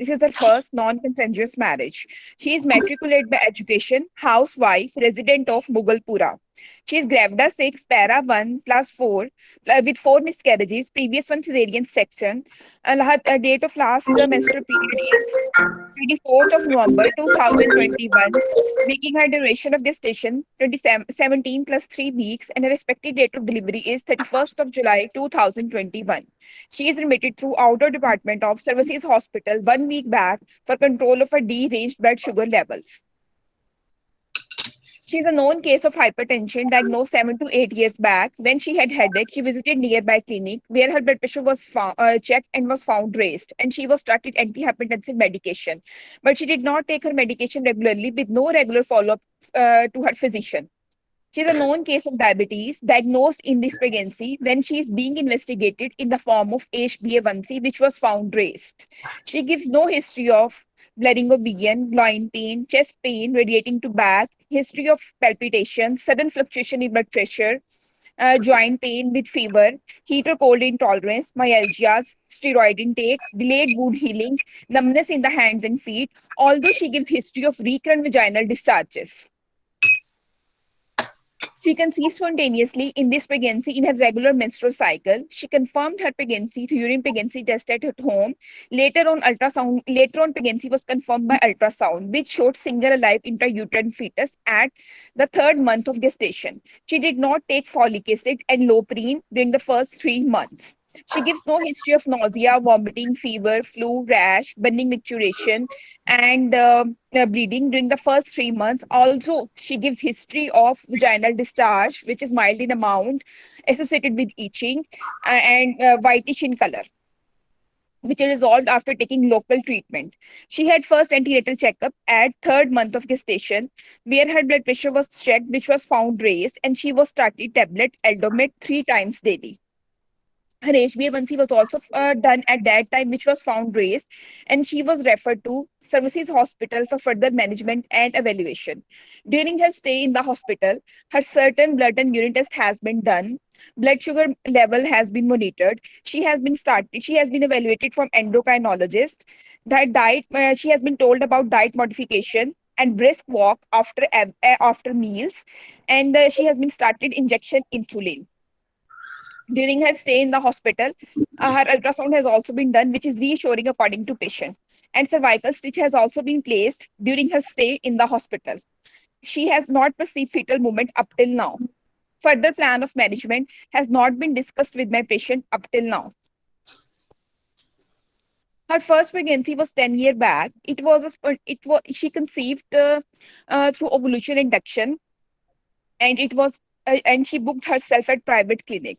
This is her first non-consensuous marriage. She is matriculated by education, housewife, resident of Mughalpura. She is Gravida 6, Para 1, plus 4, with 4 miscarriages, previous one cesarean section. Her date of last menstrual period is 24th of November 2021, making her duration of gestation 17 plus 3 weeks, and her expected date of delivery is 31st of July 2021. She is admitted through outdoor department of Services Hospital 1 week back for control of her deranged blood sugar levels. She is a known case of hypertension diagnosed 7 to 8 years back. When she had headache, she visited nearby clinic where her blood pressure was checked and was found raised, and she was started antihypertensive medication. But she did not take her medication regularly with no regular follow-up to her physician. She is a known case of diabetes diagnosed in this pregnancy when she is being investigated in the form of HbA1c, which was found raised. She gives no history of bleeding of vein, groin pain, chest pain radiating to back, history of palpitations, sudden fluctuation in blood pressure, joint pain with fever, heat or cold intolerance, myalgias, steroid intake, delayed wound healing, numbness in the hands and feet, although she gives history of recurrent vaginal discharges. She conceived spontaneously in this pregnancy in her regular menstrual cycle. She confirmed her pregnancy through urine pregnancy test at home. Later on pregnancy was confirmed by ultrasound, which showed single alive intrauterine fetus at the 3rd month of gestation. She did not take folic acid and Loprene during the first 3 months. She gives no history of nausea, vomiting, fever, flu, rash, burning micturition, and bleeding during the first 3 months. Also, she gives history of vaginal discharge, which is mild in amount, associated with itching and whitish in color, which is resolved after taking local treatment. She had first antenatal checkup at 3rd month of gestation, where her blood pressure was checked, which was found raised, and she was started tablet Eldomet 3 times daily. Her HbA1c was also done at that time, which was found raised, and she was referred to Services Hospital for further management and evaluation. During her stay in the hospital, her certain blood and urine test has been done. Blood sugar level has been monitored. She has been started. She has been evaluated from endocrinologist. That diet. She has been told about diet modification and brisk walk after meals, and she has been started injection insulin. During her stay in the hospital, her ultrasound has also been done, which is reassuring according to patient. And cervical stitch has also been placed during her stay in the hospital. She has not perceived fetal movement up till now. Further plan of management has not been discussed with my patient up till now. Her first pregnancy was 10 years back. She conceived through ovulation induction, and she booked herself at private clinic.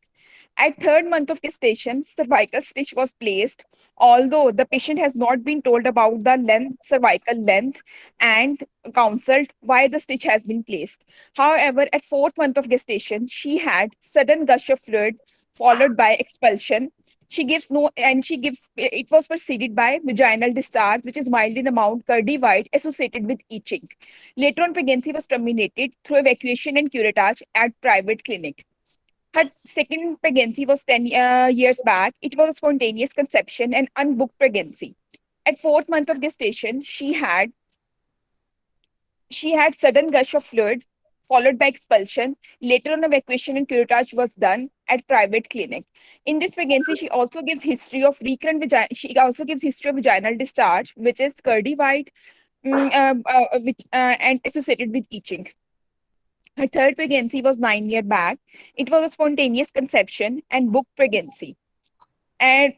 At 3rd month of gestation, cervical stitch was placed, although the patient has not been told about the cervical length, and counseled why the stitch has been placed. However, at 4th month of gestation, she had sudden gush of fluid followed by expulsion. It was preceded by vaginal discharge, which is mild in amount, curdy white, associated with itching. Later on, pregnancy was terminated through evacuation and curettage at private clinic. Her second pregnancy was 10 years back. It was a spontaneous conception and unbooked pregnancy. At 4th month of gestation, she had sudden gush of fluid followed by expulsion. Later on, evacuation and curettage was done at private clinic. In this pregnancy, she also gives history of vaginal discharge, which is curdy white, and associated with itching. Her third pregnancy was 9 years back. It was a spontaneous conception and booked pregnancy. At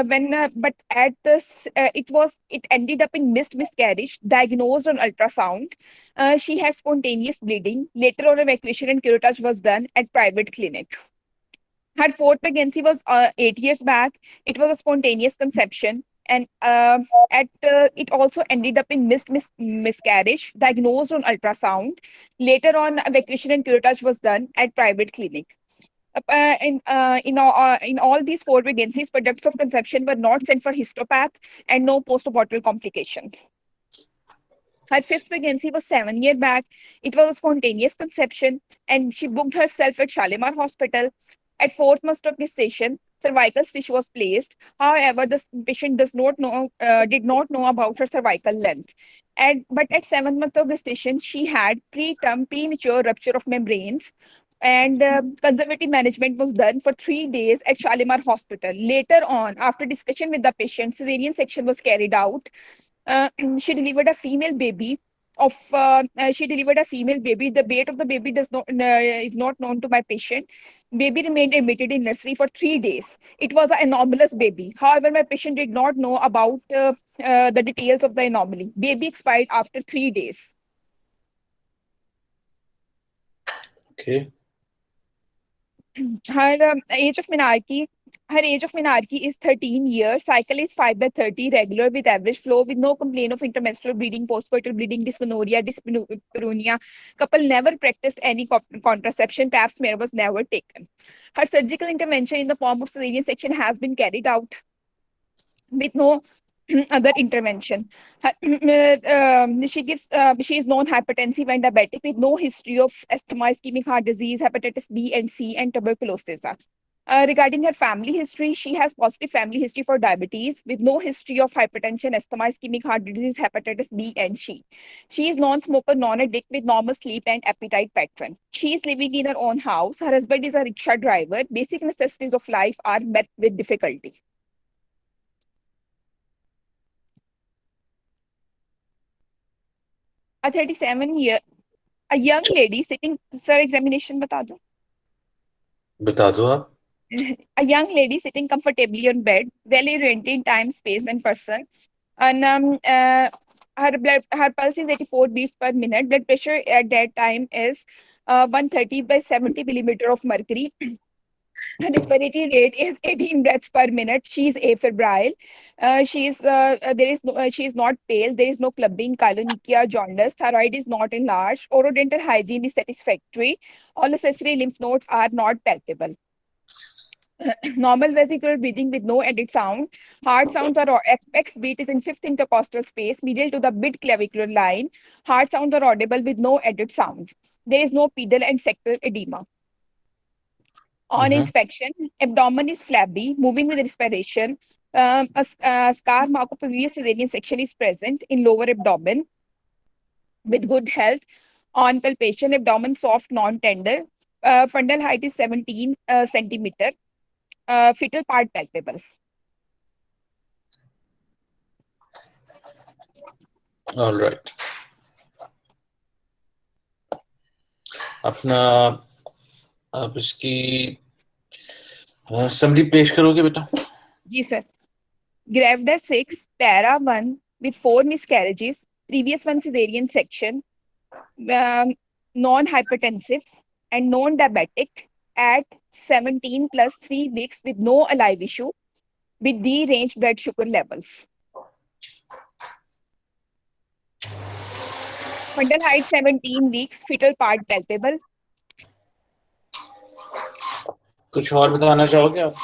when but at this it ended up in missed miscarriage, diagnosed on ultrasound. She had spontaneous bleeding. Later on, evacuation and curettage was done at private clinic. Her fourth pregnancy was 8 years back. It was a spontaneous conception, and it also ended up in miscarriage, diagnosed on ultrasound. Later on, evacuation and curettage was done at private clinic. In all these four pregnancies, products of conception were not sent for histopath and no post-abortal complications. Her fifth pregnancy was 7 years back. It was a spontaneous conception, and she booked herself at Shalimar Hospital. At 4th month of gestation, cervical stitch was placed. However, the patient did not know about her cervical length. But at 7 months of gestation, she had premature rupture of membranes, and conservative management was done for 3 days at Shalimar Hospital. Later on, after discussion with the patient, cesarean section was carried out. Uh, she delivered a female baby. She delivered a female baby. The weight of the baby does not is not known to my patient. Baby remained admitted in nursery for 3 days. It was an anomalous baby. However, my patient did not know about the details of the anomaly. Baby expired after 3 days. Okay. Her age of menarche is 13 years. Cycle is 5/30, regular with average flow, with no complaint of intermenstrual bleeding, postcoital bleeding, dysmenorrhea, dyspareunia. Couple never practiced any contraception. Pap smear was never taken. Her surgical intervention in the form of cesarean section has been carried out with no other intervention. She is non-hypertensive and diabetic with no history of asthma, ischemic heart disease, hepatitis B and C, and tuberculosis. Regarding her family history, she has positive family history for diabetes with no history of hypertension, asthma, ischemic heart disease, hepatitis B and C. She is non-smoker, non-addict with normal sleep and appetite pattern. She is living in her own house. Her husband is a rickshaw driver. Basic necessities of life are met with difficulty. A 37-year, a young lady sitting, sir, examination बता दो. बता दो आप. A young lady sitting comfortably on bed, well oriented in time, space, and person. And her pulse is 84 beats per minute. Blood pressure at that time is 130 by 70 millimeter of mercury. Her respiratory rate is 18 breaths per minute. She is afebrile. She is not pale. There is no clubbing, chylonychia, jaundice. Thyroid is not enlarged. Orodental hygiene is satisfactory. All accessory lymph nodes are not palpable. Normal vesicular breathing with no added sound. Heart sounds are apex beat is in fifth intercostal space, medial to the mid clavicular line. Heart sounds are audible with no added sound. There is no pedal and sectoral edema. On inspection, abdomen is flabby, moving with respiration. A scar mark of previous cesarean section is present in lower abdomen with good health. On palpation, abdomen soft, non-tender. Fundal height is 17 centimeter. Fetal part palpable. All right. अपना आप इसकी summary पेश करोगे बेटा? जी sir. Gravida 6, para 1 with 4 miscarriages, previous one cesarean section, non-hypertensive and non-diabetic at 17 plus 3 weeks with no alive issue, with deranged blood sugar levels. Fundal height 17 weeks, fetal part palpable. कुछ और बताना चाहोगे आप?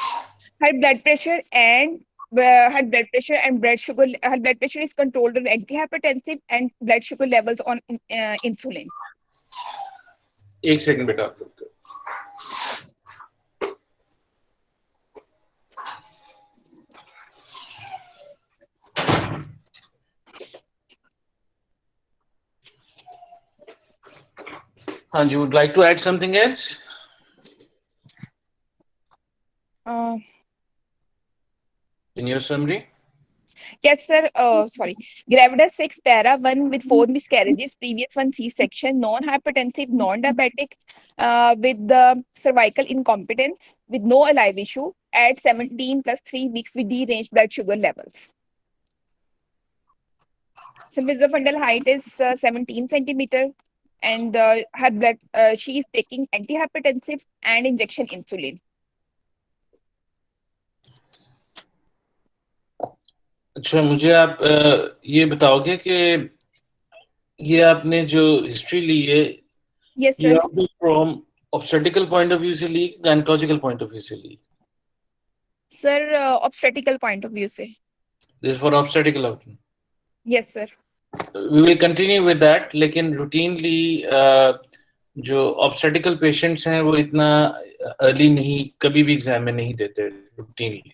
Her blood pressure and blood sugar. Her blood pressure is controlled on antihypertensive and blood sugar levels on insulin. एक second बेटा. And you would like to add something else? In your summary? Yes, sir. Sorry. Gravida 6, para 1 with 4 miscarriages, previous one C-section, non-hypertensive, non-diabetic, with the cervical incompetence, with no alive issue, at 17 plus 3 weeks with deranged blood sugar levels. So, the fundal height is 17 centimeter, and her blood, she is taking antihypertensive and injection insulin. अच्छा, मुझे आप ये बताओगे कि ये आपने जो history ली है, yes ये sir, आपने from obstetrical point of view से ली, gynecological point of view से ली? sir, obstetrical point of view से. This is for obstetrical outcome. Yes sir. We will continue with that, लेकिन routinely जो ऑब्स्टेटिकल पेशेंट्स हैं वो इतना अर्ली नहीं, कभी भी एग्जाम में नहीं देते रूटीनली।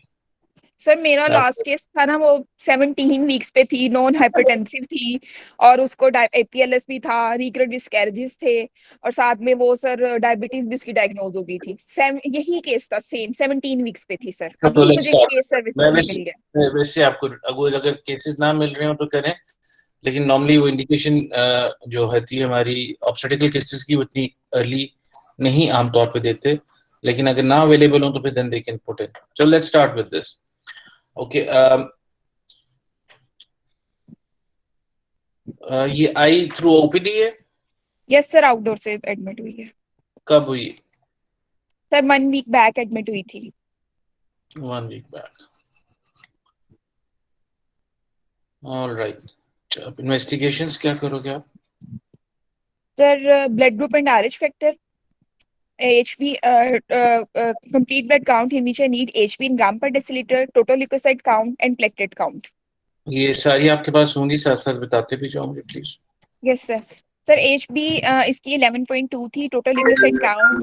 सर मेरा लास्ट केस था ना, वो 17 वीक्स पे थी, नॉन हाइपरटेंसिव थी, और उसको APLS भी था, रिकरेंट मिसकैरेजेस थे, और साथ में वो सर डायबिटीज भी उसकी डायग्नोज हो गई थी। यही केस था, सेम 17 वीक्स पे थी सर। तो अभी लेट्स मुझे स्टार्ट। केस सर्विसेज मैं में वैसे मिल गया। वैसे आपको अगर केसेस ना मिल रहे हो तो करें, लेकिन नॉर्मली वो इंडिकेशन जो होती है हमारी ऑब्स्टेटिकल केसेस की, उतनी अर्ली नहीं आमतौर पे देते, लेकिन अगर ना अवेलेबल हो तो फिर then they can put in. चलो let's start with this. Okay, ये आई थ्रू ओपीडी है? यस सर, आउटडोर से एडमिट हुई है। कब हुई? सर 1 वीक बैक एडमिट हुई थी। 1 वीक बैक। ऑलराइट, अब इन्वेस्टिगेशंस क्या करोगे आप? Sir blood group and RH factor, HB, complete blood count in which I need HB in gram per deciliter, total leukocyte count and platelet count. ये सारी आपके पास होंगी, साथ साथ बताते भी जाओ मुझे please. Yes sir. Sir HB इसकी 11.2 थी, टोटल ल्यूकोसाइट काउंट,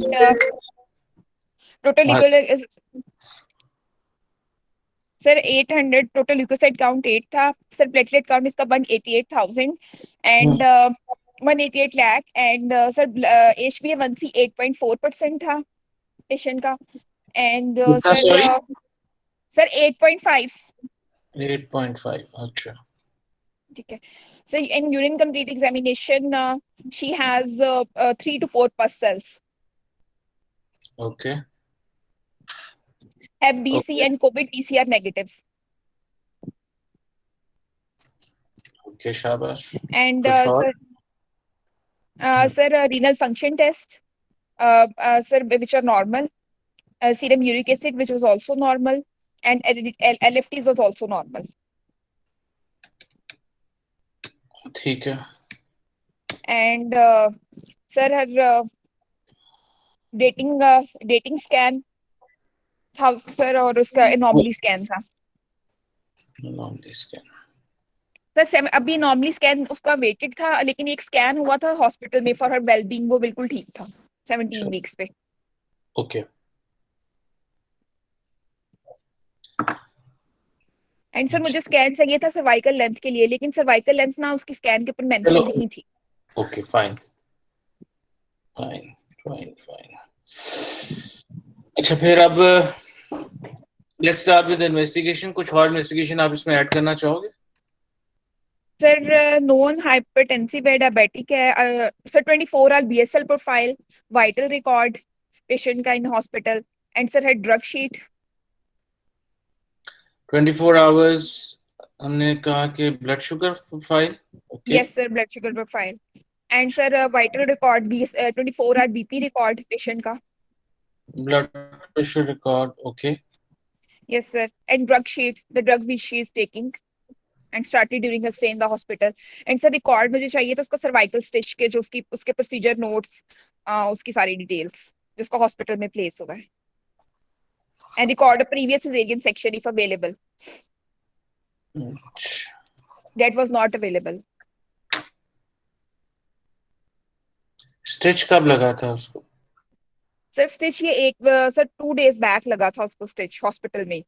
टोटल हाँ। सर 800, टोटल ल्यूकोसाइट काउंट 8 था। सर प्लेटलेट काउंट इसका 188,000 and 188 lakh, and sir HbA1c 8.4% था पेशेंट का, एंड कितना, सर सॉरी? सर 8.5। 8.5, अच्छा। ठीक है sir. In urine complete examination she has 3 to 4 pus cells, okay. Hep BC okay. and COVID PCR negative, okay, शाबाश। and कुछ और? sir renal function test, sir, which are normal, serum uric acid which was also normal, and LFTs was also normal, ठीक है। and sir her dating scan था sir, और उसका anomaly scan था scan. Sir. अभी normally scan उसका weighted था, लेकिन एक स्कैन हुआ था हॉस्पिटल में फॉर हर वेलबींग, वो बिल्कुल ठीक था 17 वीक्स पे। ओके। एंड सर मुझे स्कैन चाहिए था सर्वाइकल लेंथ के लिए, लेकिन सर्वाइकल लेंथ ना उसकी स्कैन के ऊपर चलो, मेंशन नहीं थी। Okay, fine fine fine fine. अच्छा, फिर अब लेट्स स्टार्ट विद इन्वेस्टिगेशन। कुछ और इन्वेस्टिगेशन आप इसमें ऐड करना चाहोगे? सर नॉन हाइपरटेंसिव है, डायबिटिक है, sir 24 hour BSL profile, vital record patient का इन हॉस्पिटल, एंड सर है ड्रग शीट। 24 आवर्स हमने कहा कि blood sugar profile. Okay. Yes sir, blood sugar profile, and sir vital record, 24 hour BP record patient का। Blood pressure record, okay. Yes, sir. And drug sheet, the drug which she is taking and started during her stay in the hospital. And sir record मुझे चाहिए था उसका cervical stitch के, जो उसकी उसके procedure notes, उसकी सारी डिटेल्स जिसको हॉस्पिटल में प्लेस हुआ है, and record a previous caesarean section if available, that was not available. Stitch कब लगा था उसको? सर स्टिच ये एक सर 2 days बैक लगा था उसको स्टिच हॉस्पिटल में।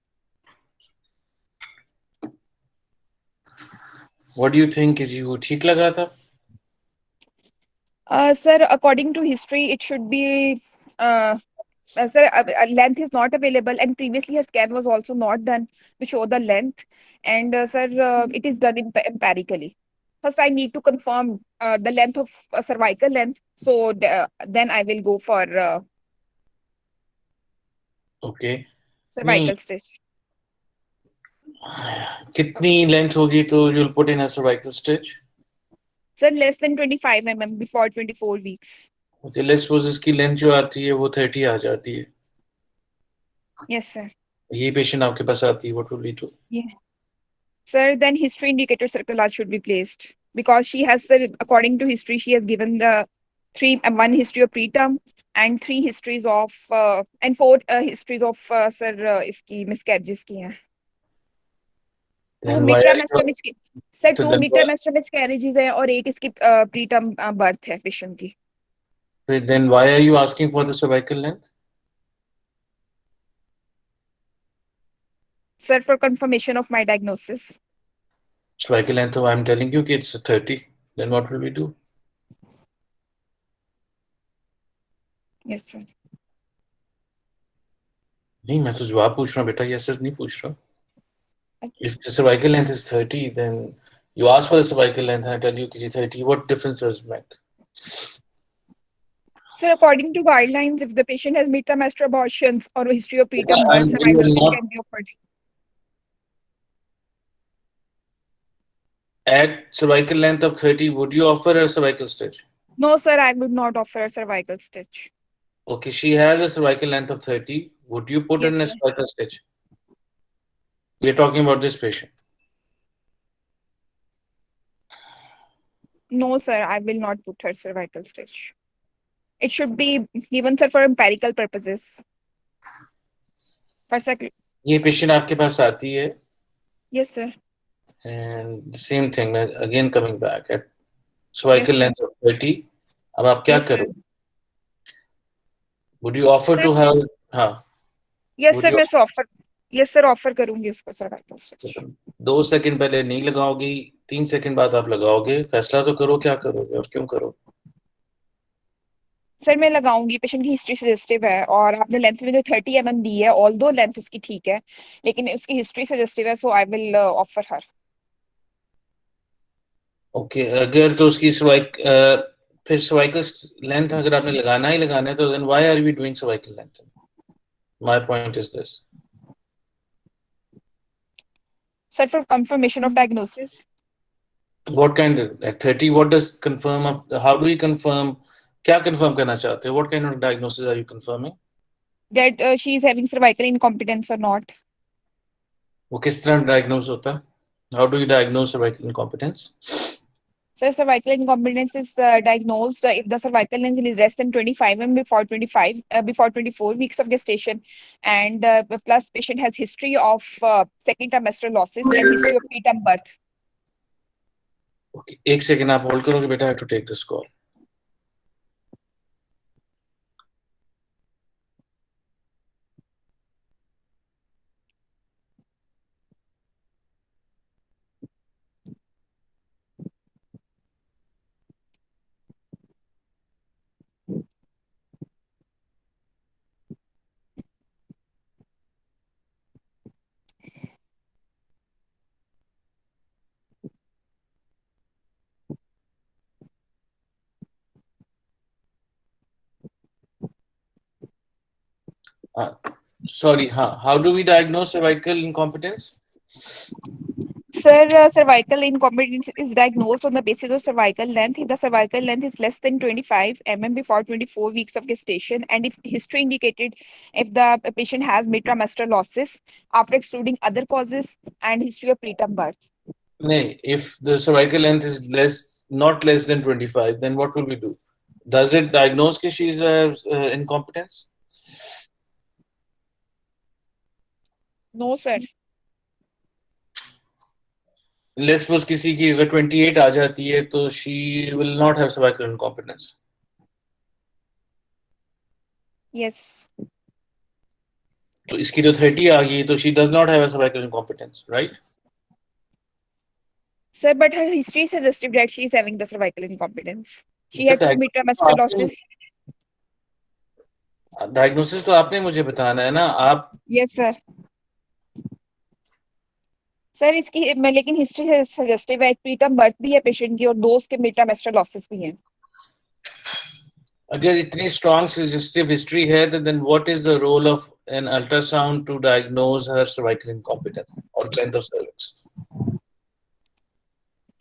What do you think, is वो ठीक लगा था? Sir according to history it should be, sir, length is not available, and previously her scan was also not done to show the length, and sir, it is done empirically. First I need to confirm the length of cervical length, so then I will go for okay. नहीं, cervical stitch. कितनी length होगी तो you will put in a cervical stitch? Sir, less than 25 mm before 24 weeks. Okay, let's suppose इसकी length जो आती है वो 30 आ जाती है, Yes sir. ये पेशेंट आपके पास आती है, what will you do? Yeah sir, then history indicator circular should be placed, because she has, according to history, she has given the one history of preterm, and 3 histories of and 4 histories of sir इसकी miscarriages की हैं। Two then mid why are trimester you, miss sir तो 2 mid trimester miscarriages है, और एक इसकी preterm birth है patient की। Then why are you asking for the cervical length? Sir, for confirmation of my diagnosis. Cervical length, I'm telling you it's 30. Then what will we do? Yes, sir. नहीं, मैं तो जवाब पूछ रहा हूँ बेटा, ये सच नहीं पूछ रहा. Okay. If the cervical length is 30, then you ask for the cervical length and I tell you कि 30. What difference does it make? Sir, according to guidelines, if the patient has midtrimester abortions or a history of preterm You birth, cervical will stitch not can be offered. at cervical length of 30. Would you offer a cervical stitch? No, sir, I would not offer a cervical stitch. Okay, she has a cervical length of 30. Would you put Yes, in a sir. cervical stitch? We are talking about this patient. No, sir, I will not put her cervical stitch. It should be given, sir, for empirical purposes. For ये patient आपके पास आती है. Yes, sir. And the same thing, again coming back at cervical Yes, sir. length of 30. अब आप क्या Yes, sir. करोगे? Would you offer Sir, to have? हाँ. yes, Would sir, you? मैं ऑफर yes, sir, ऑफर करूंगी उसको cervical stitch. 2 second पहले नहीं लगाओगी, 3 सेकंड बाद आप लगाओगे. फैसला तो करो, क्या करोगे और क्यों करोगे? सर मैं लगाऊंगी, पेशेंट की हिस्ट्री सजेस्टिव है और आपने लेंथ में जो 30 mm दी है, ऑल्दो लेंथ उसकी ठीक है, लेकिन उसकी हिस्ट्री सजेस्टिव है, so I will offer her. Okay, अगर तो उसकी फिर सर्वाइकल लेंथ अगर आपने लगाना ही लगाना है तो then why are we doing cervical length? My point is this. Sir for confirmation of diagnosis. What kind at 30 what does confirm of, how do you confirm? क्या कंफर्म करना चाहते हो? What kind of diagnosis are you confirming? That she is having cervical incompetence और नॉट. वो किस तरह diagnose होता है? How do you diagnose cervical incompetence? Sir, cervical incompetence is diagnosed if the cervical length is less than 25 mm before 24 weeks of gestation, and plus patient has history of second trimester losses and history of preterm birth. Okay, एक second आप hold करोगे बेटा, I have to take this call. Sorry, how do we diagnose cervical incompetence? Sir, cervical incompetence is diagnosed on the basis of cervical length. If the cervical length is less than 25 mm before 24 weeks of gestation, and if history indicated if the patient has mid-trimester losses after excluding other causes and history of preterm birth. No, if the cervical length is not less than 25, then what will we do? Does it diagnose that she is incompetence? No, sir. Let's suppose किसी की अगर 28 आ जाती है तो she will not have cervical incompetence. Yes. तो इसकी तो 30 आ गई तो she does not have a cervical incompetence, right? Sir, but her history suggested that she is having the cervical incompetence. She had 2 mid-trimester losses. Diagnosis तो आपने मुझे बताना है ना. आप Yes, sir. सर इसकी मैं लेकिन हिस्ट्री सजेस्टिव है, प्रीटर्म बर्थ भी है पेशेंट की और 2 उसके मिडटर्मेस्टर लॉसेस भी हैं. अगर इतनी strong suggestive history है तो then what is the role of an ultrasound to diagnose her cervical incompetence or length of cervix?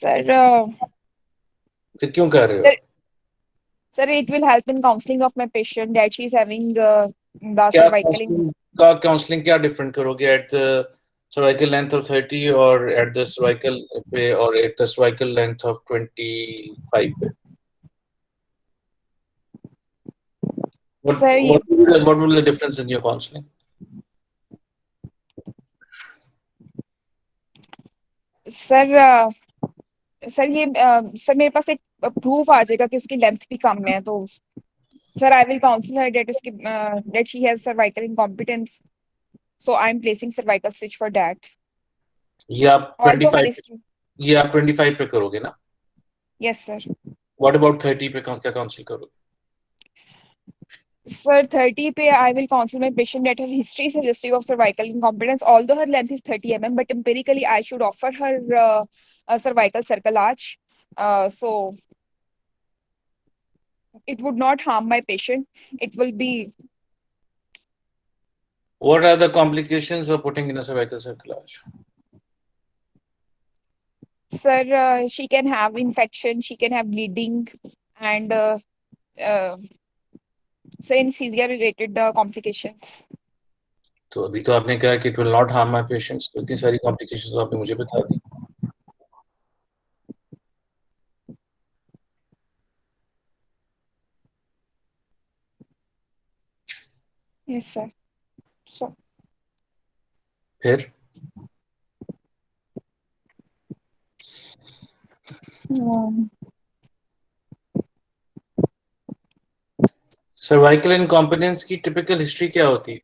Sir फिर क्यों कर रहे हो? sir, it will help in counseling of my patient that she is having the क्या cervical. Counselling क्या different करोगे at the cervical length of 30 or at the cervical पे or at the cervical length of 25 पे? Sir, What will be the difference in your counseling? Sir sir ये sir मेरे पास एक proof आ जाएगा कि उसकी लेंथ भी कम है तो. Sir, I will counsel her that she has cervical incompetence. So I'm placing cervical stitch for that. ये आप Although her 25 history. ये आप 25 पे करोगे ना? Yes, sir. व्हाट अबाउट 30 पे क्या काउंसिल करोगे? Sir, 30 pe, I will counsel my patient that her history is suggestive of cervical incompetence, although her length is 30 mm, but empirically I should offer her a cervical circle arch. So it would not harm my patient. It will be. What are the complications of putting in a cervical circulage? Sir, she can have infection, she can have bleeding, and anesthesia related complications. तो अभी तो आपने कहा कि it will not harm my patients, तो इतनी सारी complications तो आपने मुझे बता दी. Yes, sir. So. फिर सर्वाइकल इनकॉम्पिटेंस की टिपिकल हिस्ट्री क्या होती है?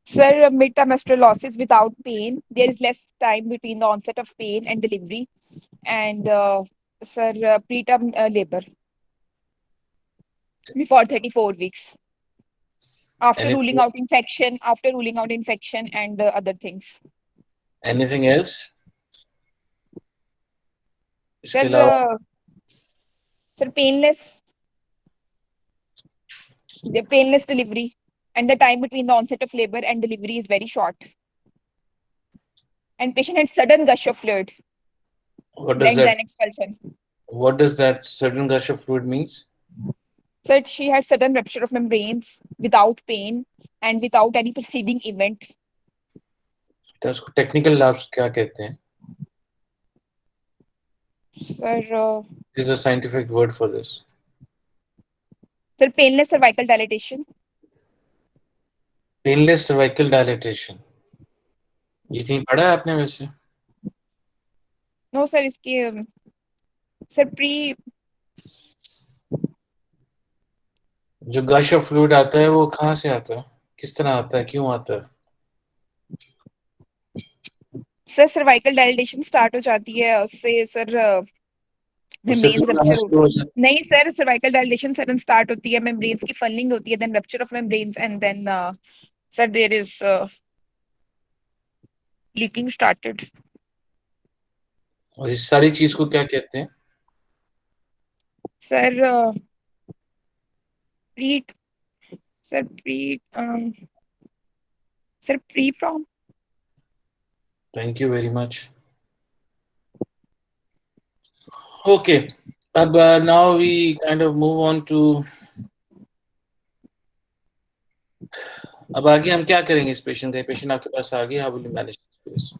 Sir, mid-trimestral losses without pain. There is less time between the onset of pain and delivery. And sir, preterm labor before 34 weeks. After ruling out infection, and other things. Anything else? इसके Sir, अलावा sir, painless delivery, and the time between the onset of labor and delivery is very short. And patient had sudden gush of fluid. what does Then expulsion. What does that sudden gush of fluid means? So she had sudden rupture of membranes without pain and without any preceding event. तो उसको technical labs क्या कहते हैं? Sir, There's a scientific word for this. sir, painless cervical dilatation. Painless cervical dilatation. ये कहीं पढ़ा है आपने वैसे? No, sir, इसके sir pre. जो gush of fluid आता है वो कहाँ से आता है? किस तरह आता है? क्यों आता है? सर सर्वाइकल डायलेटेशन स्टार्ट हो जाती है उससे सर मेम्ब्रेन्स रप्चर नहीं sir cervical dilatation sudden start होती है मेम्ब्रेन्स की फनलिंग होती है then rupture of membranes and then sir there is leaking started. और इस सारी चीज को क्या कहते हैं? सर प्रीट सर प्रीट sir pre PROM. Thank you very much. Okay. Now we kind of move on to. अब आगे हम क्या करेंगे इस पेशेंट का? पेशेंट आपके पास आ गया, how will you manage this?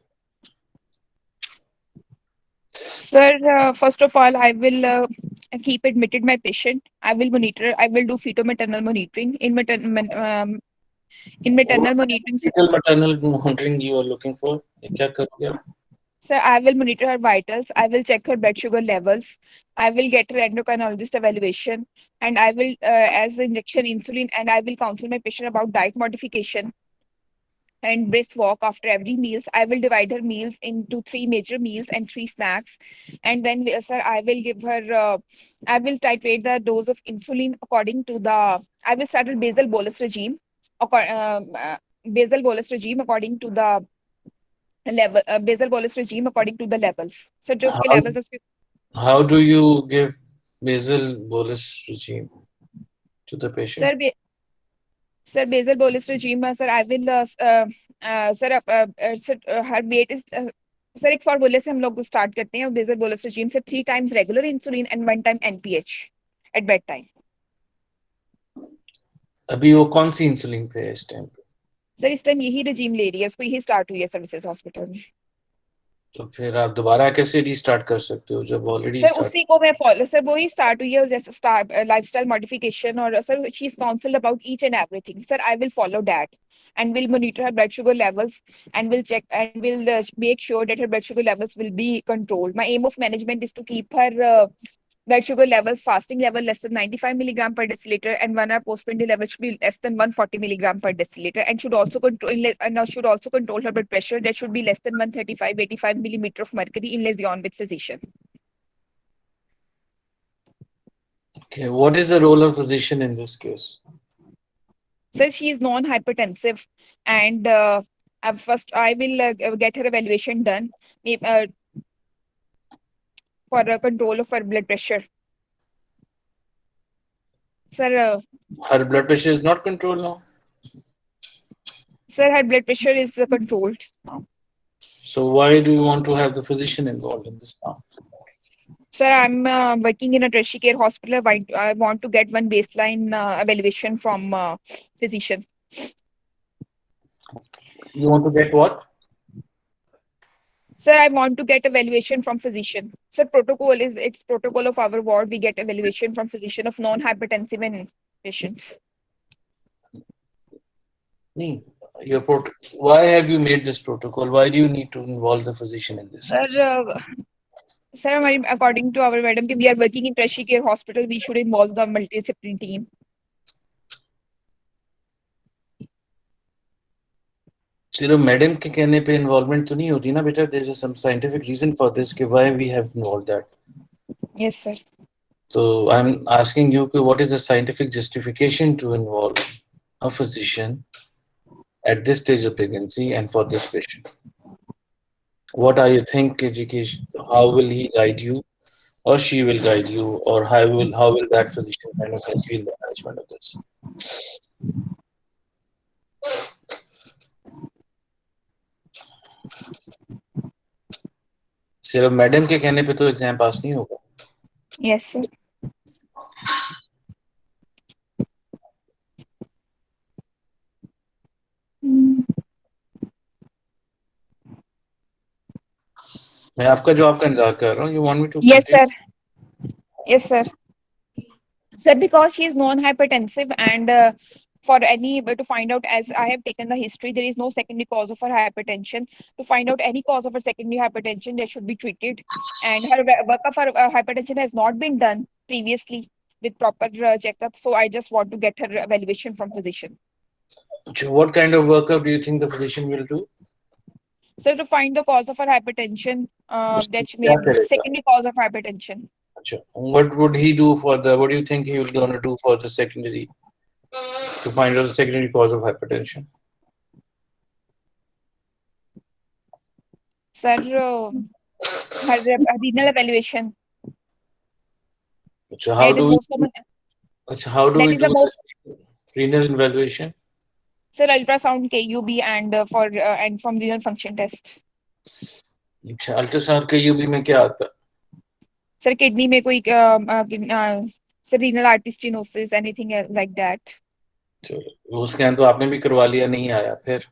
Sir, first of all, I will keep admitted my patient. I will monitor. I will do fetal-maternal monitoring. In maternal monitoring. Maternal monitoring you are looking for? क्या करोगे आप? Sir, I will monitor her vitals. I will check her blood sugar levels. I will get her endocrinologist evaluation, and I will, as injection insulin, and I will counsel my patient about diet modification and brisk walk after every meals. I will divide her meals into 3 major meals and 3 snacks. And then, sir, I will give her, I will titrate the dose of insulin according to the, I will start a basal bolus regime, basal bolus regime according to the level, basal bolus regime according to the levels. So, जो उसके levels उसके. How do you give basal bolus regime to the patient? Sir, basal bolus regime, sir, I will, sir, her weight is, sir एक फॉर्मूले से हम लोग start करते हैं बेसल बोलस regime से 3 times regular insulin and 1 time NPH at bed time. अभी वो कौन सी इंसुलिन पे है इस टाइम पे? सर इस टाइम यही regime ले रही है, उसको यही स्टार्ट हुई है सर्विसेज हॉस्पिटल में. तो फिर आप दोबारा कैसे रीस्टार्ट कर सकते हो जब ऑलरेडी सर उसी को मैं फॉलो, सर वो ही स्टार्ट हुई है जैसे स्टार्ट लाइफस्टाइल मॉडिफिकेशन और sir she is counselled about each and everything. Sir I will follow that and will monitor her blood sugar levels and will check and will make sure that her blood sugar levels will be controlled. My aim of management is to keep her blood sugar levels, fasting level less than 95 milligram per deciliter, and 1 hour post-meal level should be less than 140 milligram per deciliter, and should also control her blood pressure that should be less than 135/85 millimeter of mercury in liaison with physician. Okay, what is the role of physician in this case? Sir, she is non-hypertensive, and first I will get her evaluation done for control of her blood pressure. Sir, Her blood pressure is not controlled now. sir, her blood pressure is controlled now. So why do you want to have the physician involved in this now? Sir, I'm working in a tertiary care hospital. I want to get one baseline evaluation from physician. You want to get what? Sir, I want to get evaluation from physician. Sir, it's protocol of our ward. We get evaluation from physician of non-hypertensive and patients. Why have you made this protocol? Why do you need to involve the physician in this? Sir, according to our madam, we are working in tertiary care hospital. We should involve the multidisciplinary team. सिर्फ madam के कहने पे involvement तो नहीं होती ना बेटा. There is some scientific reason for this कि why we have involved that. Yes, sir. So I'm asking you what is the scientific justification to involve a physician at this stage of pregnancy and for this patient? What are you think? How will he guide you, or she will guide you, or how will that physician kind of help you in the management of this? सिर्फ madam के कहने पे तो exam पास नहीं होगा. Yes, sir. मैं आपका जवाब का इंतजार कर रहा हूँ. You want me to? Yes, sir. Yes, sir. Sir, because she is non-hypertensive and to find out, as I have taken the history, there is no secondary cause of her hypertension. To find out any cause of her secondary hypertension, that should be treated. And her work of her hypertension has not been done previously with proper checkup. So I just want to get her evaluation from physician. What kind of workup do you think the physician will do? Sir, to find the cause of her hypertension, that may be secondary cause of hypertension. What would he do what do you think he will gonna do for the secondary, to find out the secondary cause of hypertension? Sir, her renal evaluation. So how do we do the renal evaluation? Sir, ultrasound KUB and from renal function test. Ultrasound KUB में क्या आता? Sir, kidney में कोई sir, renal artery stenosis, anything like that. चलो, वो scan तो आपने भी करवा लिया, नहीं आया फिर?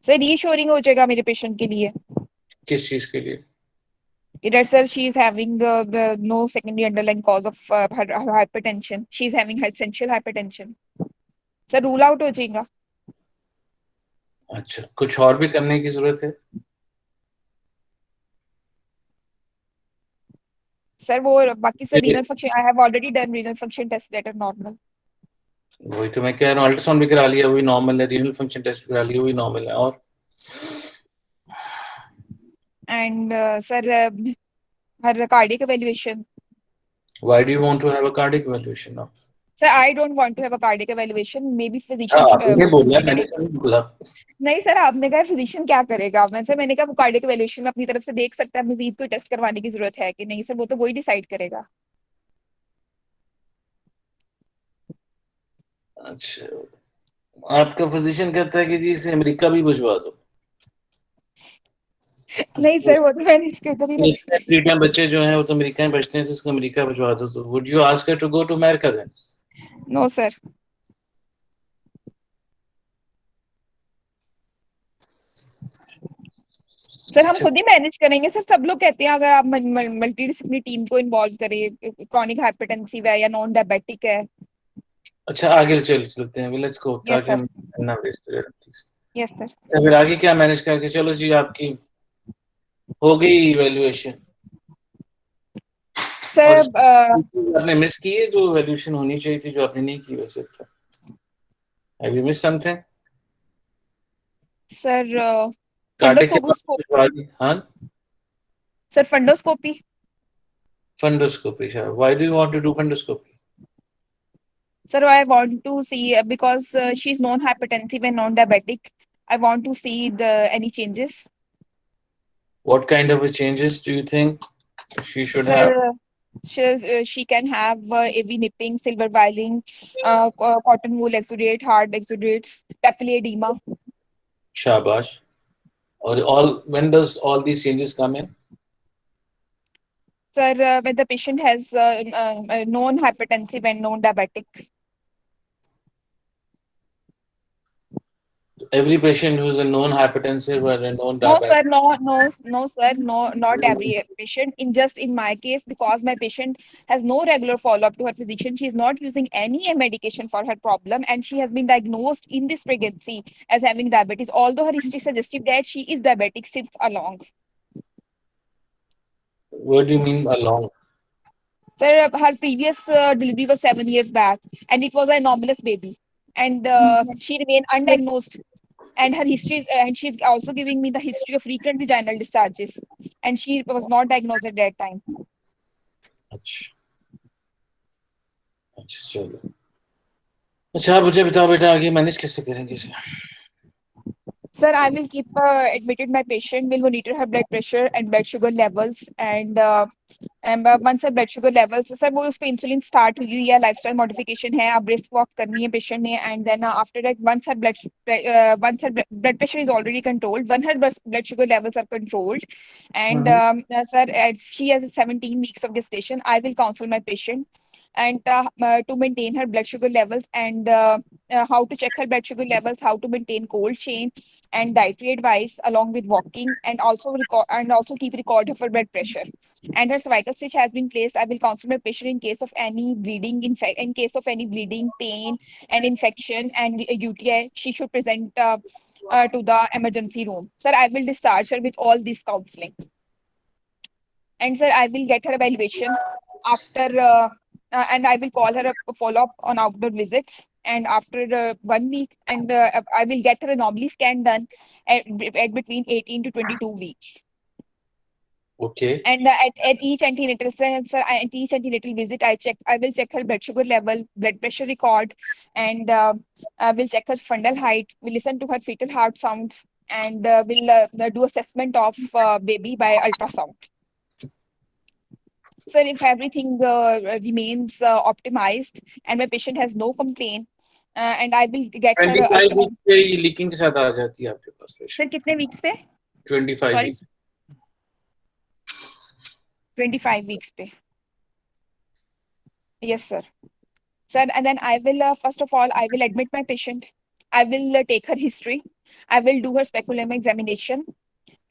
सर, रीअश्योरिंग हो जाएगा मेरे पेशेंट के लिए. किस चीज के लिए? That sir, she is having no secondary underlying cause of her hypertension. She is having essential hypertension. Sir, rule out हो जाएगा. अच्छा, कुछ और भी करने की जरूरत है? सर, वो बाकी sir renal function, I have already done renal function test that are normal. वही तो मैं कह रहा हूँ, अल्ट्रासाउंड भी करा लिया, वही नॉर्मल है. रीनल फंक्शन टेस्ट करा लिया, वही नॉर्मल है. और and sir, her cardiac evaluation. Why do you want to have a cardiac evaluation now? Sir, I don't want to have a cardiac evaluation. Maybe physician. नहीं sir, आपने कहा physician क्या करेगा. मैंने कहा वो कार्डियक इवैल्यूएशन में अपनी तरफ से देख सकता है, मजीद कोई टेस्ट करवाने की जरूरत है कि नहीं. सर, वो तो वही डिसाइड करेगा. अच्छा, आपका फिजिशियन कहता है कि जी इसे अमेरिका भी भिजवा दो. नहीं सर, वो तो मैंने इसके ऊपर ही ट्रीटमेंट बच्चे जो हैं वो तो अमेरिका में बचते हैं, तो इसको अमेरिका भिजवा दो. तो would you ask her to go to America then? No sir. Sir, हम खुद ही मैनेज करेंगे. सर, सब लोग कहते हैं अगर आप मल्टीडिसिप्लिनरी टीम को इन्वॉल्व करें, क्रॉनिक हाइपरटेंसिव है या नॉन डायबिटिक है. अच्छा, आगे चलते हैं. लेट्स गो, ताकि हम ना वेस्ट करें. Yes sir. फिर आगे क्या मैनेज करके? चलो जी, आपकी हो गई इवैल्यूएशन. Sir, और आपने मिस की है जो वैल्यूएशन होनी चाहिए थी जो आपने नहीं की वैसे तो? Have you miss something? sir, cardiac के fundoscopy. बाद हाँ, Sir, fundoscopy. Fundoscopy. Why do you want to do fundoscopy? Sir, I want to see because she's non-hypertensive and non-diabetic. I want to see the any changes. What kind of changes do you think she should have? Sir, she can have AV nipping, silver viling, cotton wool exudate, hard exudates, papillary edema. Shabash. Or all, when does all these changes come in? Sir, when the patient has non-hypertensive and non-diabetic. Every patient who is a known hypertensive or a known No, diabetic. sir, no, sir, no, not every patient. In my case, because my patient has no regular follow-up to her physician, she is not using any medication for her problem, and she has been diagnosed in this pregnancy as having diabetes. Although her history suggested that she is diabetic since along. What do you mean along? Sir, her previous delivery was 7 years back, and it was an anomalous baby, and she remained undiagnosed. And her history, and she's also giving me the history of frequent vaginal discharges, and she was not diagnosed at that time. अच्छा अच्छा, चलो। अच्छा, आप मुझे बताओ बेटा, आगे manage कैसे करेंगे इसे? Sir, I will keep admitted my patient, will monitor her blood pressure and blood sugar levels, and once her blood sugar levels, sir वो उसको इंसुलिन स्टार्ट हुई या लाइफस्टाइल मॉडिफिकेशन है, आप ब्रेस्ट वॉक करनी है पेशेंट ने, and then after that once her blood pressure is already controlled, when her blood sugar levels are controlled, and sir, as she has 17 weeks of gestation, I will counsel my patient and to maintain her blood sugar levels, and how to check her blood sugar levels, how to maintain cold chain and dietary advice along with walking, and also keep record of her blood pressure. And her cervical stitch has been placed. I will counsel my patient in case of any bleeding, in case of any bleeding, pain, and infection and UTI, she should present to the emergency room. Sir, I will discharge her with all this counseling. And sir, I will get her evaluation after, and I will call her a follow-up on outdoor visits. And after 1 week, and I will get her a anomaly scan done at between 18 to 22 weeks. Okay. And at each antenatal at each antenatal visit, I will check her blood sugar level, blood pressure record, and I will check her fundal height. We'll listen to her fetal heart sounds, and we'll do assessment of baby by ultrasound. So if everything remains optimized and my patient has no complaint, and I will get her 25 week पे leaking के साथ आ जाती है आपके पास patient? Sir कितने weeks पे? 25 Sorry, week 25 weeks पे. Yes, sir. Sir, and then I will first of all I will admit my patient. I will take her history. I will do her speculum examination,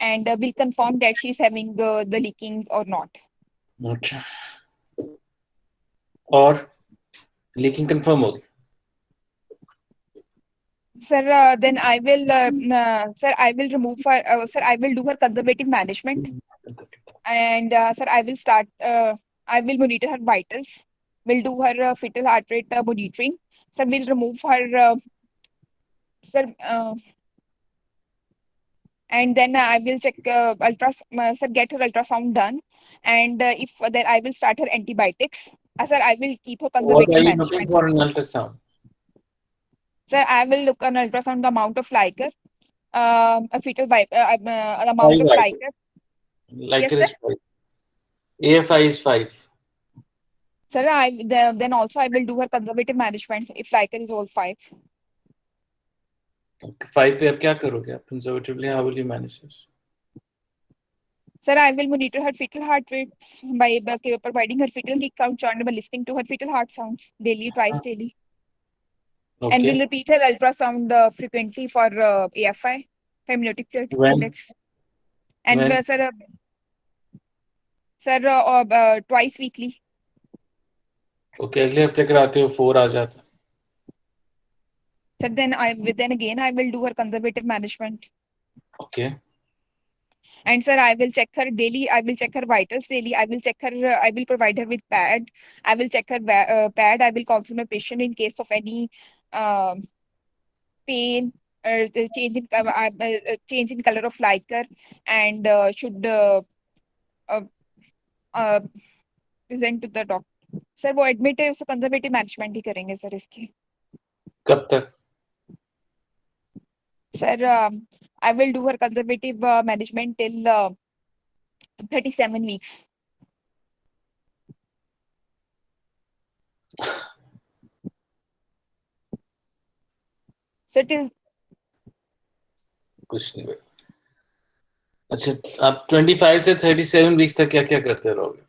and will confirm that she's having the leaking or not. अच्छा, और leaking confirm होगी? Sir, then I will, sir, I will remove her, sir, I will do her conservative management, and sir, I will monitor her vitals, will do her fetal heart rate monitoring. Sir, we'll remove her, sir, and then I will check sir, get her ultrasound done, and if then I will start her antibiotics. Sir, I will keep her What conservative are you looking management. for in ultrasound? Sir, I will look on ultrasound the amount of Liker, a fetal the amount of 5 Liker. like Yes, it sir. is 5. AFI is 5. Sir, then also I will do her conservative management if Liker is all 5. 5 पे अब क्या करोगे आप? Conservatively, how will you manage this? Sir, I will monitor her fetal heart rate by providing her fetal kick count chart by listening to her fetal heart sounds daily, twice daily. And Okay. we'll repeat her ultrasound frequency for AFI, amniotic fluid When? index. And When? sir, twice weekly. Okay, अगले हफ्ते कराते हो 4 आ जाता. Sir, then again I will do her conservative management. Okay. And sir, I will check her daily. I will check her vitals daily. I will check her. I will provide her with pad. I will check her pad. I will counsel my patient in case of any um pain or the change in color of liquor, and should uh, uh, present to the doctor. Sir वो admit है, उसको conservative management ही करेंगे sir इसकी. कब तक? Sir I will do her conservative management till 37 weeks. So till कुछ नहीं भाई. अच्छा, आप 25 से 37 वीक्स तक क्या क्या करते रहोगे?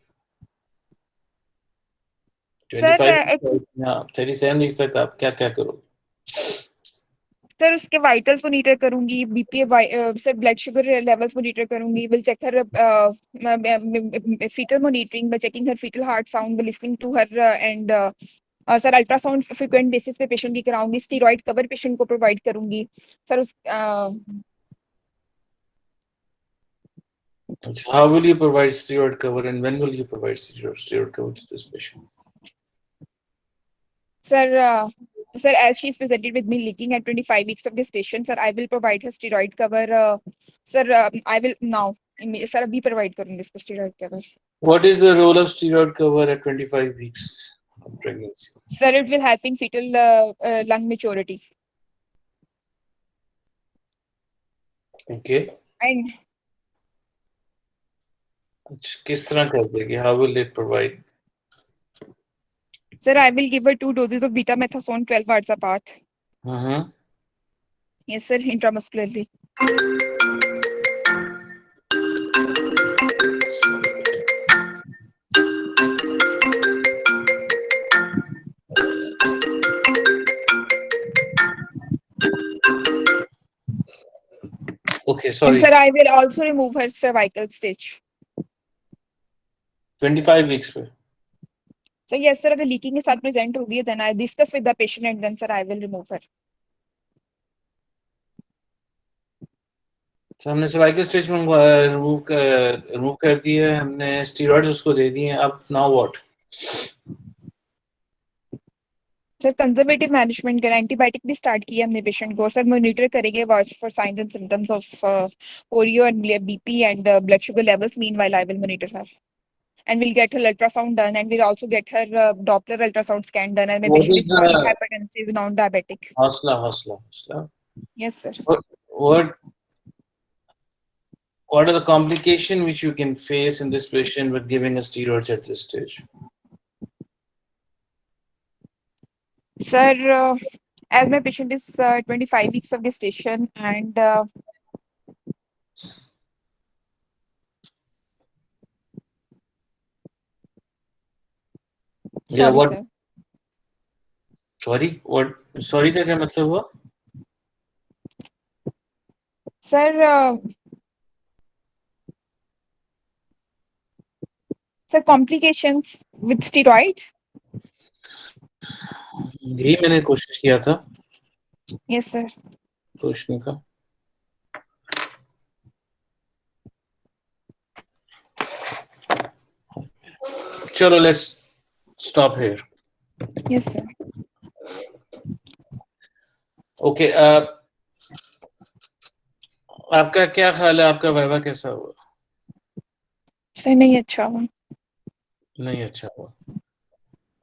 सर 37 वीक्स तक आप क्या क्या करोगे? सर उसके वाइटल्स मॉनिटर करूंगी, BP sir blood sugar levels monitor करूंगी, will check her fetal monitoring by checking her fetal heart sound, by listening to her and sir ultrasound frequent basis पे patient की कराऊंगी, स्टीरॉइड कवर पेशेंट को provide करूंगी sir. उस How will you provide steroid cover and when will you provide steroid cover to this patient? Sir, sir, as she is presented with me leaking at 25 weeks of gestation, sir, I will provide her steroid cover. Sir, I will now, sir, अभी provide करूंगी इसको steroid cover. What is the role of steroid cover at 25 weeks of pregnancy? Sir, it will help in fetal lung maturity. Okay. And किस तरह कर देगी? How will it provide? sir, I will give her 2 doses of betamethasone 12 hours apart. Yes, sir, intramuscularly. Okay, sorry. And sir, I will also remove her cervical stitch. 25 weeks पे. So yes, sir, अगर leaking के साथ present होगी, then I discuss with the patient and then sir, I will remove her. तो हमने cervical stitch remove कर दी है, हमने स्टीरॉइड्स उसको दे दिए हैं. अब now what? Sir conservative management कर, एंटीबायोटिक भी स्टार्ट किया हमने पेशेंट को. सर मॉनिटर करेंगे, watch for science and symptoms of Oreo and BP and blood sugar levels. Meanwhile I will monitor her and we'll get her ultrasound done, and we'll also get her Doppler ultrasound scan done, and my patient is chronic hypertensive, non-diabetic. Hosla. Yes, sir. What are the complications which you can face in this patient with giving a steroids at this stage? Sir, as my patient is 25 weeks of gestation and Yeah, what? sir. Sorry, what? Sorry का क्या मतलब हुआ? Sir, sir, complications with steroid? यही मैंने कोशिश किया था. Yes, sir. पूछने का. चलो, let's stop here. Yes, sir. Okay. आपका क्या ख्याल है? आपका वाइवा कैसा हुआ? सर नहीं अच्छा हुआ. नहीं अच्छा हुआ.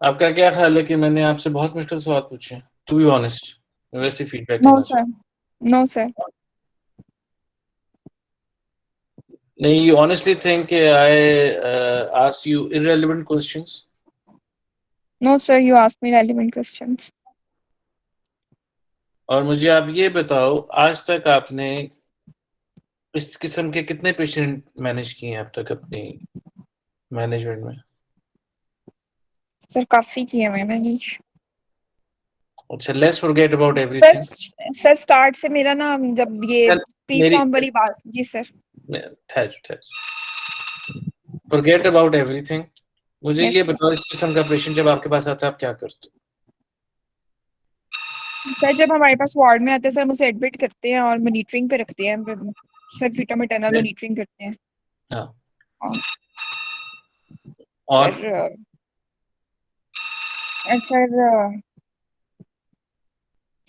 आपका क्या ख्याल है कि मैंने आपसे बहुत मुश्किल सवाल पूछे? To be honest, वैसे feedback. No, sir. No, sir. नहीं, you honestly think I asked you irrelevant questions? No, sir. You asked me relevant questions. और मुझे आप ये बताओ, आज तक आपने इस किस्म के कितने पेशेंट मैनेज किए हैं अब तक अपनी मैनेजमेंट में? सर काफी किए मैं मैनेज. अच्छा, let's forget about everything. Sir start से मेरा ना, जब ये प्री फॉर्म वाली बात. जी सर. Forget about everything. मुझे Yes, ये sir. बताओ, इस किस्म का पेशेंट जब आपके पास आता है आप क्या करते हो? सर जब हमारे पास वार्ड में आते हैं सर, मुझे एडमिट करते हैं और मॉनिटरिंग पे रखते हैं. सर फीटामेटानॉल मॉनिटरिंग करते हैं। हाँ। और और सर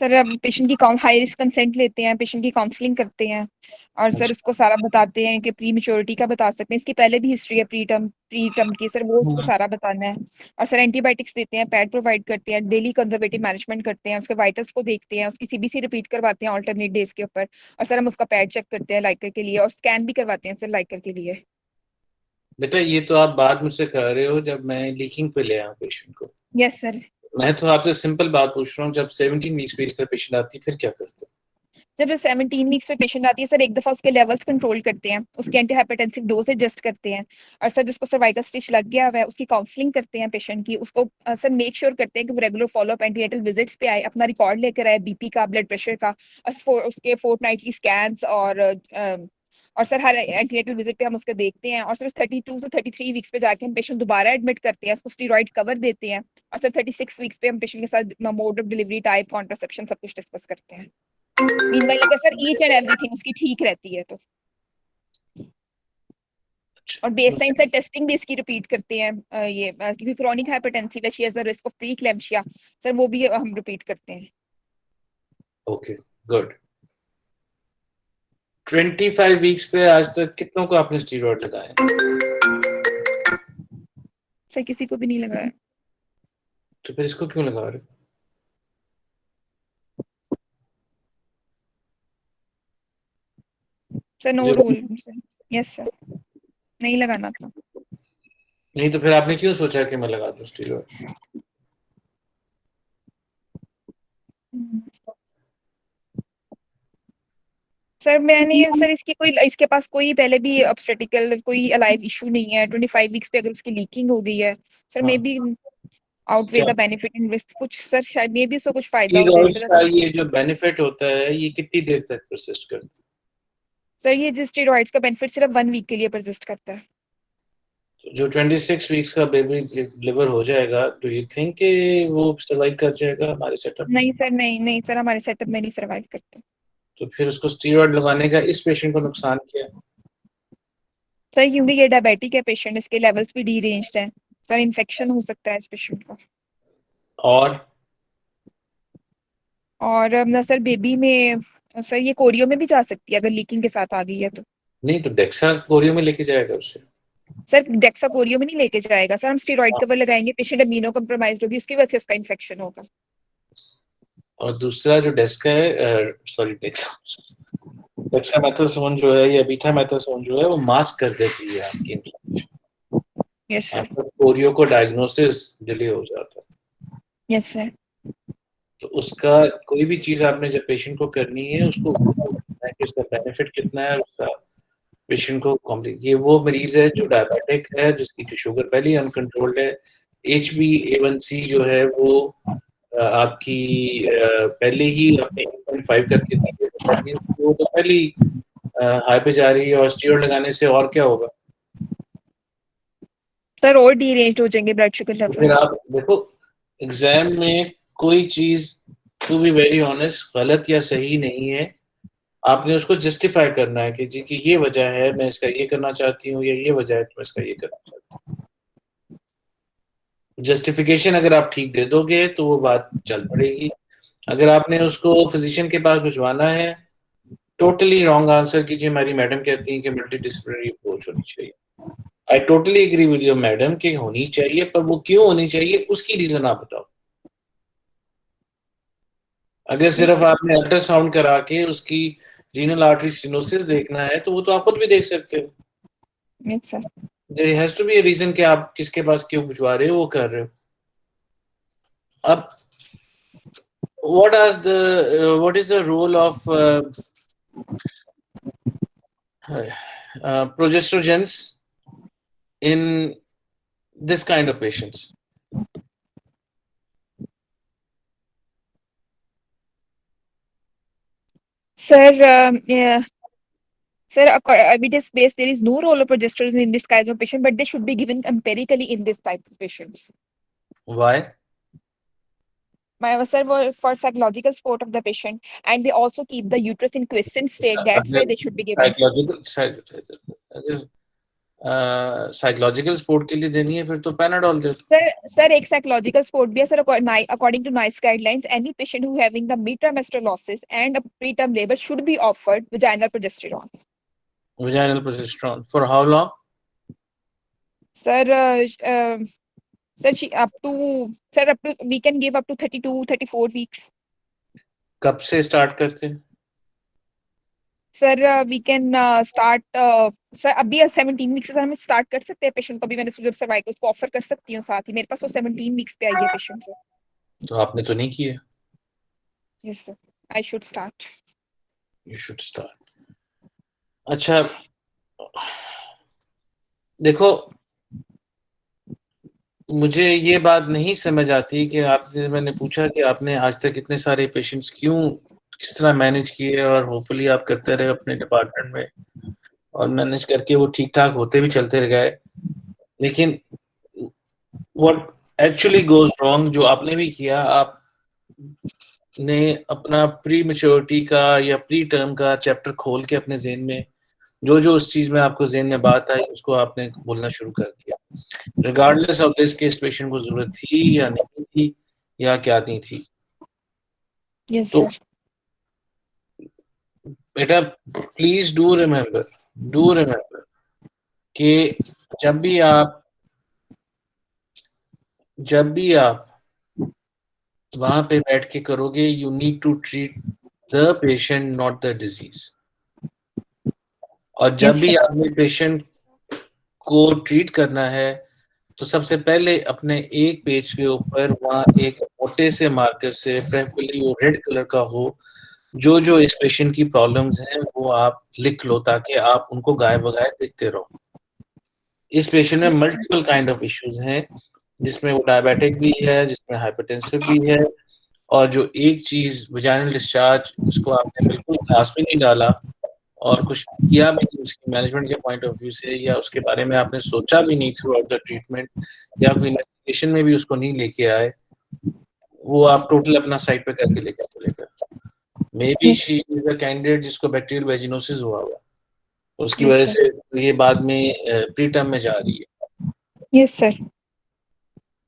सर अब पेशेंट की हाई रिस्क कंसेंट लेते हैं, पेशेंट की काउंसलिंग करते हैं और सर उसको सारा बताते हैं कि प्री मेच्योरिटी का बता सकते हैं, इसकी पहले भी हिस्ट्री है प्री टर्म की, सर वो उसको सारा बताना है। और सर एंटीबायोटिक्स देते हैं, पैड प्रोवाइड करते हैं, डेली कंजर्वेटिव मैनेजमेंट करते हैं, उसके वाइटल्स को देखते हैं, उसकी सीबीसी रिपीट करवाते हैं ऑल्टरनेट डेज के ऊपर। और सर हम उसका पैड चेक करते हैं लाइकर के लिए और स्कैन भी करवाते हैं सर लाइकर के लिए। बेटा, ये तो आप बात मुझसे कर रहे हो जब मैं लीकिंग पे ले आया पेशेंट को। Yes sir. मैं तो आपसे सिंपल बात पूछ रहा हूँ, जब 17 वीक्स पे इस तरह पेशेंट आती है फिर क्या करते हो? जब 17 वीक्स पे पेशेंट आती है सर, एक दफा उसके लेवल्स कंट्रोल करते हैं, उसके एंटी हाइपरटेंसिव डोज एडजस्ट करते हैं। और सर जिसको सर्वाइकल स्टिच लग गया हुआ है उसकी काउंसलिंग करते हैं पेशेंट की, उसको सर मेक श्योर करते हैं कि वो रेगुलर फॉलोअप एंटीनेटल विजिट्स पे आए, अपना रिकॉर्ड लेकर आए बीपी का, ब्लड प्रेशर का, और उसके फोर्टनाइटली स्कैन्स। और सर हर एंटीनेटल विजिट पे हम उसके देखते हैं। और सर 32 से 33 वीक्स पे जाके हम पेशेंट दोबारा एडमिट करते हैं, उसको स्टीरॉइड कवर देते हैं। और सर 36 वीक्स पे हम पेशेंट के साथ mode of delivery, type, contraception सब कुछ डिस्कस करते हैं। मीनवाइल अगर सर ईच एंड एवरीथिंग उसकी ठीक रहती है तो। और बेस टाइम से टेस्टिंग भी इसकी रिपीट करते हैं, क्योंकि क्रॉनिक हाइपरटेंसिव है, she has the risk of pre-eclampsia, sir वो भी हम रिपीट करते हैं। Okay, good. 25 वीक्स पे आज तक कितनों को आपने स्टीरॉयड लगाए? सर किसी को भी नहीं लगाया। तो फिर इसको क्यों लगा रहे हो? सर नो मुझे- रोल सर। यस सर, नहीं लगाना था। नहीं तो फिर आपने क्यों सोचा कि मैं लगा दूं स्टीरॉयड? सर मैंने सर इसके पास कोई पहले भी ऑब्स्टेटिकल कोई अलाइव इशू नहीं है। 25 वीक्स पे अगर उसकी लीकिंग हो गई है सर, मे हाँ। Be outweigh the benefit in risk, कुछ सर शायद मे बी उसको कुछ फायदा हो जाए स्टीरॉयड्स सर। का ये जो बेनिफिट होता है ये कितनी देर तक परसिस्ट करता है? सर ये जिस स्टेरॉइड्स का बेनिफिट सिर्फ 1 वीक के लिए परसिस्ट करता है। तो जो 26 वीक्स का बेबी डिलीवर हो जाएगा, डू यू थिंक कि वो सर्वाइव कर जाएगा हमारे सेटअप में? नहीं सर, नहीं नहीं सर, हमारे सेटअप में नहीं सर्वाइव करते। तो फिर उसको स्टीरॉयड लगाने का इस पेशेंट को नुकसान क्या है? सर क्योंकि ये डायबिटिक है पेशेंट, इसके लेवल्स भी डीरेंज्ड हैं सर, इन्फेक्शन हो सकता है इस पेशेंट को। और और ना सर बेबी में सर ये कोरियो में भी जा सकती है अगर लीकिंग के साथ आ गई है तो। नहीं तो डेक्सा कोरियो में लेके जाएगा उससे। सर डेक्सा कोरियो में नहीं लेके जाएगा सर, हम स्टेरॉइड कवर लगाएंगे, पेशेंट इम्यूनो कम्प्रोमाइज्ड होगी, उसकी वजह से उसका इन्फेक्शन होगा। और दूसरा जो डेस्का है, सॉरी डेक्सामेथासोन जो है या बीटामेथासोन जो है वो मास्क कर देती है आपकी इन्फ्लेमेशन। Yes sir. आपका कोरियो को डायग्नोसिस डिले हो जाता है। Yes sir. तो उसका कोई भी चीज आपने जब पेशेंट को करनी है उसको देखना है कि उसका बेनिफिट कितना है, उसका पेशेंट को कॉम्प्लिक। ये वो मरीज है जो डायबिटिक है, जिसकी शुगर पहले ही अनकंट्रोल्ड है, HbA1c जो है वो आपकी पहले ही अपने 8.5 करके दी है, तो that means वो तो पहले ही हाई पे जा रही है, और स्टीरॉयड लगाने से और क्या होगा? सर और डीरेंज्ड हो जाएंगे ब्लड शुगर तो फिर लेवल्स। आप देखो, एग्जाम में कोई चीज, टू बी वेरी ऑनेस्ट, गलत या सही नहीं है। आपने उसको जस्टिफाई करना है कि जी की ये वजह है, मैं इसका ये करना चाहती हूँ, या ये वजह है तो मैं इसका ये करना चाहती हूँ। जस्टिफिकेशन अगर आप ठीक दे दोगे तो वो बात चल पड़ेगी। अगर आपने उसको फिजिशियन के पास भिजवाना है, टोटली रॉन्ग आंसर कीजिए। हमारी मैडम कहती हैं कि मल्टी डिसिप्लिनरी अप्रोच होनी चाहिए। I totally agree with your madam कि होनी चाहिए, पर वो क्यों होनी चाहिए उसकी रीजन आप बताओ। अगर सिर्फ आपने अल्ट्रासाउंड करा के उसकी रीनल आर्टरी स्टेनोसिस देखना है तो वो तो आप खुद भी देख सकते हो। Yes sir. There has to be a reason कि आप किसके पास क्यों भिजवा रहे हो, वो कर रहे हो। अब what is the role of progestrogens in this kind of patients? Sir, sir, evidence based, there is no role of progesterone in this kind of patient, but they should be given empirically in this type of patients. Why? sir, for psychological support of the patient, and they also keep the uterus in quiescent state. That's why अगर they should be given. Psychological support के लिए देनी है फिर तो Panadol दे दो। Sir एक psychological support भी है sir. According to NICE guidelines, any patient who having the mid trimestral losses and a preterm labor should be offered vaginal progesterone. Vaginal progesterone for how long? Sir, sir, up to we can give up to 32, 34 weeks. कब से start करते हैं? Sir we can start sir अभी 17 weeks से sir हम start कर सकते हैं पेशेंट को भी। मैंने जब सर्वाइकल उसको ऑफर कर सकती हूँ साथ ही। मेरे पास वो 17 वीक्स पे आई है पेशेंट सर। तो आपने तो नहीं किया। Yes sir, I should start. You should start. अच्छा देखो, मुझे ये बात नहीं समझ आती कि आपने, मैंने पूछा कि आपने आज तक इतने सारे पेशेंट्स क्यों, किस तरह मैनेज किए, और होपफुली आप करते रहे अपने डिपार्टमेंट में और मैनेज करके वो ठीक ठाक होते भी चलते रह गए। लेकिन व्हाट एक्चुअली गोज रॉन्ग जो आपने भी किया, आपने अपना प्री मैच्योरिटी का या प्री टर्म का चैप्टर खोल के अपने ज़हन में जो जो उस चीज में आपको ज़हन में बात आई उसको आपने बोलना शुरू कर दिया, रिगार्डलेस ऑफ दिस के इस पेशेंट को जरूरत थी या नहीं थी या क्या नहीं थी। यस तो सर। बेटा प्लीज डू रिमेम्बर कि जब भी आप वहां पे बैठ के करोगे, you need to treat the patient not the disease. और जब Yes, भी sir. आपने पेशेंट को ट्रीट करना है तो सबसे पहले अपने एक पेज के ऊपर वहाँ एक मोटे से मार्कर से, प्रेफरेबली वो रेड कलर का हो, जो जो इस पेशेंट की प्रॉब्लम्स हैं वो आप लिख लो ताकि आप उनको गाय बगाए देखते रहो। इस पेशेंट में मल्टीपल काइंड ऑफ इश्यूज हैं, जिसमें वो डायबिटिक भी है, जिसमें हाइपरटेंसिव भी है, और जो एक चीज वजाइनल डिस्चार्ज, उसको आपने बिल्कुल क्लास में नहीं डाला और कुछ किया भी नहीं उसकी मैनेजमेंट के पॉइंट ऑफ व्यू से, या उसके बारे में आपने सोचा भी नहीं थ्रू आउट द ट्रीटमेंट, या कोई इन्वेस्टिगेशन में भी उसको नहीं लेके आए, वो आप टोटल अपना साइड पे करके लेकर चलेगा। May be she is a candidate जिसको बैक्टीरियल वेजिनोसिस हुआ हुआ, उसकी Yes, वजह sir. से ये बाद में प्री टर्म में जा रही है। Yes, sir.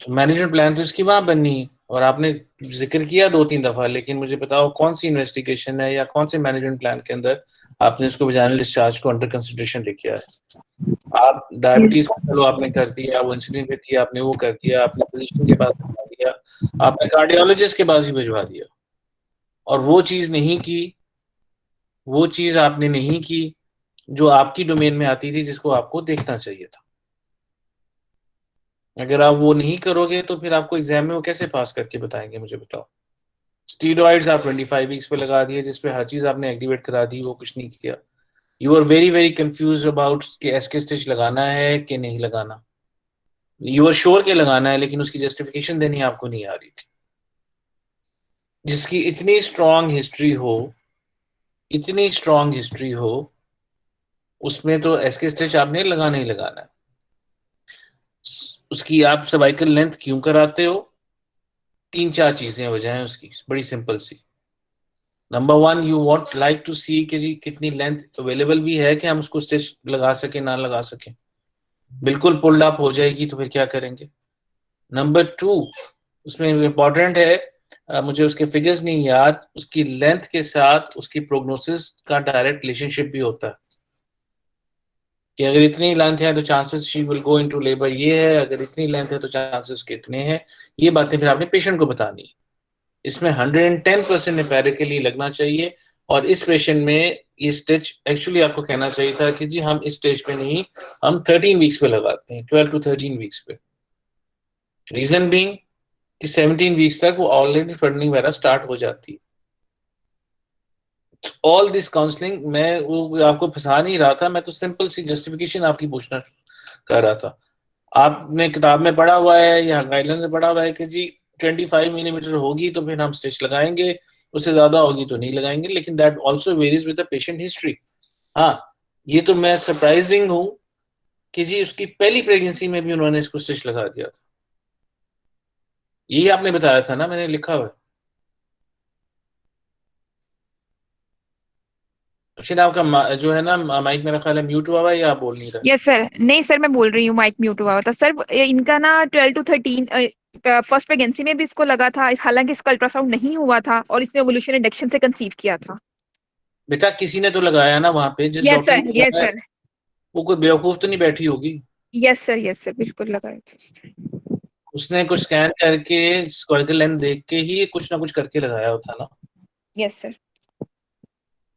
तो मैनेजमेंट प्लान तो इसकी वहां बननी है, और आपने जिक्र किया 2-3 दफा, लेकिन मुझे बताओ कौन सी इन्वेस्टिगेशन है या कौन से मैनेजमेंट प्लान के अंदर आपने इसको वजाइनल डिस्चार्ज को अंडर कंसिडरेशन लिखा है। आप डायबिटीज को चलो आपने कर दिया, वो इंसुलिन पे थी आपने वो कर दिया, आपने फिजिशियन के पास भिजवा दिया, आपने कार्डियोलॉजिस्ट के पास भी भिजवा दिया, और वो चीज आपने नहीं की जो आपकी डोमेन में आती थी, जिसको आपको देखना चाहिए था। अगर आप वो नहीं करोगे तो फिर आपको एग्जाम में वो कैसे पास करके बताएंगे, मुझे बताओ। स्टीरॉइड्स आप 25 वीक्स पे लगा दिए, जिसपे हर चीज आपने एक्टिवेट करा दी, वो कुछ नहीं किया। You are very very confuse about कि एसके स्टिच लगाना है कि नहीं लगाना। यू आर श्योर के लगाना है, लेकिन उसकी जस्टिफिकेशन देनी आपको नहीं आ रही थी। जिसकी इतनी स्ट्रॉन्ग हिस्ट्री हो उसमें तो एसके स्टिच आपने लगाना ही लगाना है। उसकी आप सर्वाइकल लेंथ क्यों कराते हो? 3-4 चीजें वजह है उसकी, बड़ी सिंपल सी। Number 1, you want like to see कि जी कितनी लेंथ अवेलेबल भी है कि हम उसको स्टिच लगा सके ना लगा सके। बिल्कुल पुल्ड अप हो जाएगी तो फिर क्या करेंगे? नंबर 2, उसमें इम्पोर्टेंट है, मुझे उसके फिगर्स नहीं याद, उसकी लेंथ के साथ उसकी प्रोग्नोसिस का डायरेक्ट रिलेशनशिप भी होता है कि अगर इतनी लेंथ है तो chances she will go into labour ये है, अगर इतनी लेंथ है तो चांसेस कितने हैं। ये बातें फिर आपने पेशेंट को बतानी है। इसमें 110% एम्पिरिकली लगना चाहिए, और इस पेशेंट में ये स्टिच एक्चुअली आपको कहना चाहिए था कि जी हम इस स्टेज पे नहीं, हम 13 वीक्स पे लगाते हैं, 12 to 13 वीक्स पे। रीजन बीइंग कि 17 वीक्स तक वो ऑलरेडी फंडिंग वगैरह स्टार्ट हो जाती है। ऑल दिस काउंसलिंग मैं वो आपको फंसा नहीं रहा था, मैं तो सिंपल सी जस्टिफिकेशन आपकी पूछना कर रहा था। आपने किताब में पढ़ा हुआ है या गाइडलाइन में पढ़ा हुआ है कि जी 25 मिलीमीटर होगी तो फिर हम स्टिच लगाएंगे, उससे ज्यादा होगी तो नहीं लगाएंगे, लेकिन that also varies with the patient history. हाँ, ये तो मैं सरप्राइजिंग हूँ कि जी उसकी पहली प्रेगनेंसी में भी उन्होंने इसको स्टिच लगा दिया था। यही आपने बताया था ना, मैंने लिखा हुआ है। फिर आपका जो है ना माइक मेरा ख्याल है म्यूट हुआ हुआ है या आप बोल नहीं रहे? यस सर, नहीं सर मैं बोल रही हूँ, माइक म्यूट हुआ था सर। इनका ना 12 to 13 फर्स्ट प्रेगनेंसी में भी इसको लगा था, हालांकि इसका अल्ट्रासाउंड नहीं हुआ था और इसने ओवुलेशन इंडक्शन से कंसीव किया था। बेटा किसी ने तो लगाया ना वहां पे, जिस यस डॉक्टर सर, ने यस लगाया सर, वो कोई बेवकूफ तो नहीं बैठी होगी? यस सर, यस सर, बिल्कुल लगाया था। उसने कुछ स्कैन करके स्क्वायर लेंथ देख के ही कुछ ना कुछ करके लगाया होता ना। Yes sir.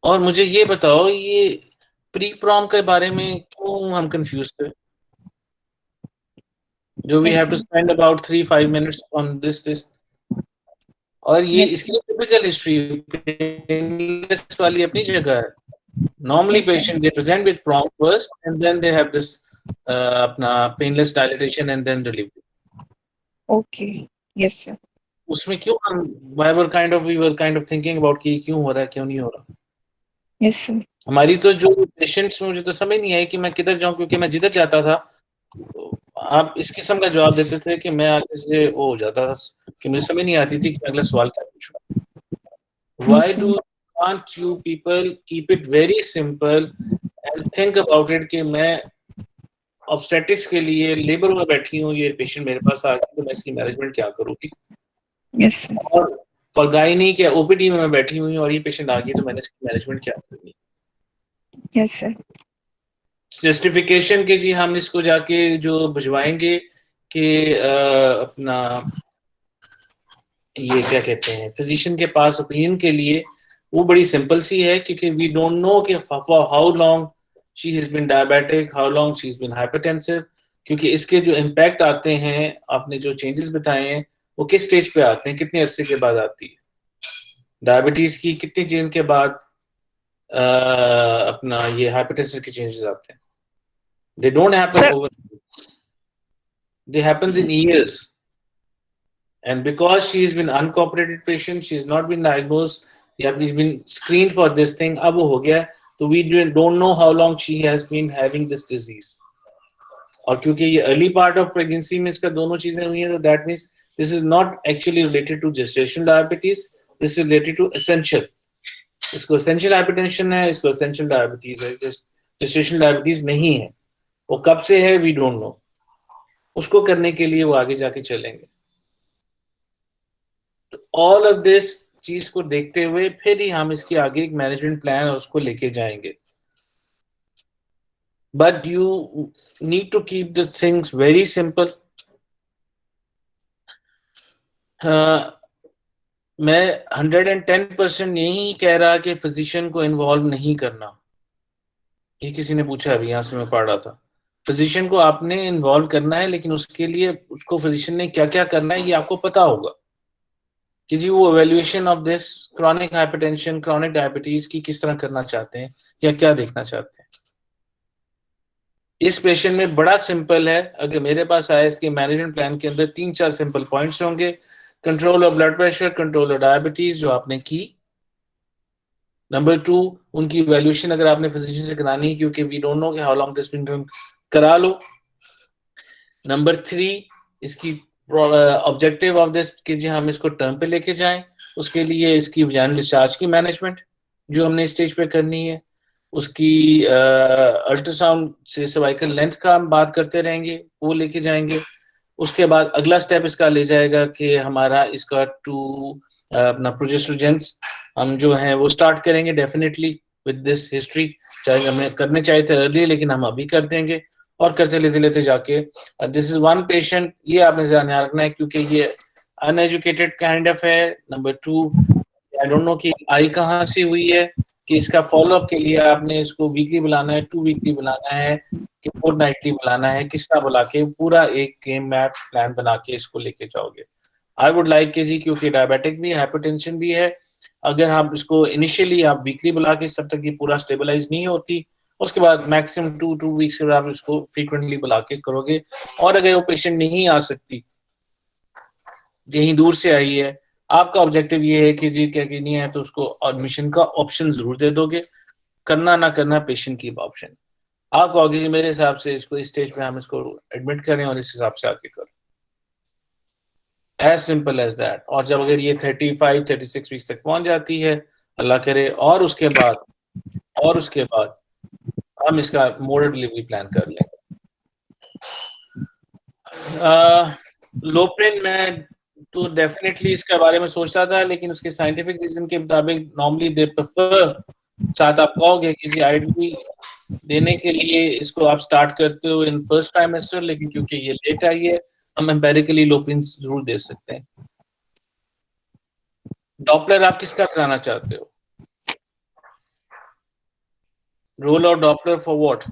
और मुझे ये बताओ, ये प्री प्रॉम के बारे में क्यों हम कंफ्यूज थे? जो we yes have to sir, spend about 3-5 minutes on this. और ये यस इसकी सर, टिपिकल हिस्ट्री पेनलेस वाली अपनी जगह है। Normally yes sir. patient they present with prompt first and then they have this अपना painless dilatation and then delivery. Okay, yes sir, उसमें क्यों हम we were kind of thinking about कि क्यों हो रहा है क्यों नहीं हो रहा। यस सर, हमारी तो जो पेशेंट्स, मुझे तो समझ नहीं आई कि मैं किधर जाऊं, क्योंकि मैं जिधर जाता था तो आप इस किस्म का जवाब देते थे कि मैं आगे से वो हो जाता था कि मुझे समझ नहीं आती थी कि मैं अगला सवाल क्या पूछूं। Yes Why sir, do can't you people keep it very simple and think about it कि मैं ऑब्स्टेटिक्स के लिए लेबर में बैठी हूँ, ये पेशेंट मेरे पास आ गया तो मैं इसकी मैनेजमेंट क्या करूँगी। यस सर, और फॉर गायनी के ओपीडी में मैं बैठी हुई हूँ और ये पेशेंट आ गई तो मैंने इसकी मैनेजमेंट क्या करनी। यस सर, जस्टिफिकेशन के जी हम इसको जाके जो भिजवाएंगे कि अपना ये क्या कहते हैं फिजिशियन के पास ओपिनियन के लिए, वो बड़ी सिंपल सी है, क्योंकि वी डोंट नो कि for how long she has been diabetic, how long she has been hypertensive, क्योंकि इसके जो इम्पैक्ट आते हैं, आपने जो चेंजेस बताए हैं वो किस स्टेज पे आते हैं, कितने अरसे के बाद आती है डायबिटीज की, कितने दिन के बाद अपना ये हाइपरटेंसिव के चेंजेस आते हैं। They don't happen sir. Over, they happens in years. And because she's been uncooperated patient, she's not been diagnosed, yeah, we've been screened for this thing, अब वो हो गया, तो we don't know how long she has been having this disease. और क्योंकि ये early part of pregnancy में इसका दोनों चीजें हुई हैं, तो that means this is not actually related to gestational diabetes, this is related to essential. इसको essential hypertension है, इसको essential diabetes है, gestational diabetes नहीं है। वो कब से है we don't know। उसको करने के लिए वो आगे जाके चलेंगे। ऑल ऑफ दिस चीज को देखते हुए फिर ही हम इसके आगे एक मैनेजमेंट प्लान और उसको लेके जाएंगे। But you need to keep the things very simple. मैं 110% यही कह रहा कि फिजिशियन को इन्वॉल्व नहीं करना। ये किसी ने पूछा, अभी यहाँ से मैं पढ़ रहा था, फिजिशियन को आपने इन्वॉल्व करना है, लेकिन उसके लिए उसको फिजिशियन ने क्या क्या करना है ये आपको पता होगा कि जी वो evaluation of this chronic hypertension, chronic diabetes की किस तरह करना चाहते हैं या क्या देखना चाहते हैं। इस पेशेंट में बड़ा सिंपल है, अगर मेरे पास आए इसके मैनेजमेंट प्लान के अंदर 3-4 सिंपल पॉइंट्स होंगे। Control of blood pressure, control of diabetes जो आपने की। नंबर 2, उनकी इवैल्यूएशन अगर आपने फिजिशियन से करानी है, क्योंकि वी डोंट नो कि how long this been done, करा लो। नंबर 3, इसकी ऑब्जेक्टिव ऑफ दिस कि जी हम इसको टर्म पे लेके जाएं, उसके लिए इसकी वजाइनल डिस्चार्ज की मैनेजमेंट जो हमने स्टेज पे करनी है, उसकी अल्ट्रासाउंड से सर्वाइकल लेंथ का हम बात करते रहेंगे, वो लेके जाएंगे। उसके बाद अगला स्टेप इसका ले जाएगा कि हमारा इसका अपना प्रोजेस्ट्रोजेंस हम जो है वो स्टार्ट करेंगे डेफिनेटली विद दिस हिस्ट्री, चाहे हमें करने चाहिए थे अर्ली, लेकिन हम अभी कर देंगे। और करते लेते लेते जाके दिस इज वन पेशेंट, ये आपने ध्यान रखना है क्योंकि ये अनएजुकेटेड काइंड ऑफ है। नंबर 2, आई डोंट नो कि आई कहाँ से हुई है, कि इसका फॉलोअप के लिए आपने इसको वीकली बुलाना है, 2 वीकली बुलाना है कि फोर्टनाइटली बुलाना है, किस तरह बुला के पूरा एक गेम मैप प्लान बना के इसको लेके जाओगे। आई वुड लाइक के जी, क्योंकि डायबिटिक भी है, हाइपरटेंशन भी है, अगर आप इसको इनिशियली आप वीकली बुला के, जब तक ये पूरा स्टेबलाइज नहीं होती, उसके बाद मैक्सिमम 2 वीक्स के बाद आप इसको फ्रीक्वेंटली बुला के करोगे। और अगर वो पेशेंट नहीं आ सकती, यहीं दूर से आई है, आपका ऑब्जेक्टिव ये है कि जी क्या नहीं है, तो उसको एडमिशन का ऑप्शन जरूर दे दोगे। करना ना करना पेशेंट की ऑप्शन। आप कहोगे जी मेरे हिसाब से इसको इस स्टेज पे हम इसको एडमिट करें और इस हिसाब से आगे करो, एज सिंपल एज दैट। और जब अगर ये 35-36 वीक्स तक पहुंच जाती है, अल्लाह करे, और उसके बाद और उसके बाद हम इसका मोड डिलीवरी प्लान कर लेंगे। लोप्रिन में तो डेफिनेटली इसके बारे में सोचता था, लेकिन उसके साइंटिफिक रीजन के मुताबिक नॉर्मली दे प्रेफर, साथ आप कहोगे किसी आईवी देने के लिए इसको आप स्टार्ट करते हो इन फर्स्ट ट्राइमेस्टर, लेकिन क्योंकि ये लेट आई है हम एम्पेरिकली लोप्रिन जरूर दे सकते हैं। डॉपलर आप किसका कराना चाहते हो? रोल और Doppler for what?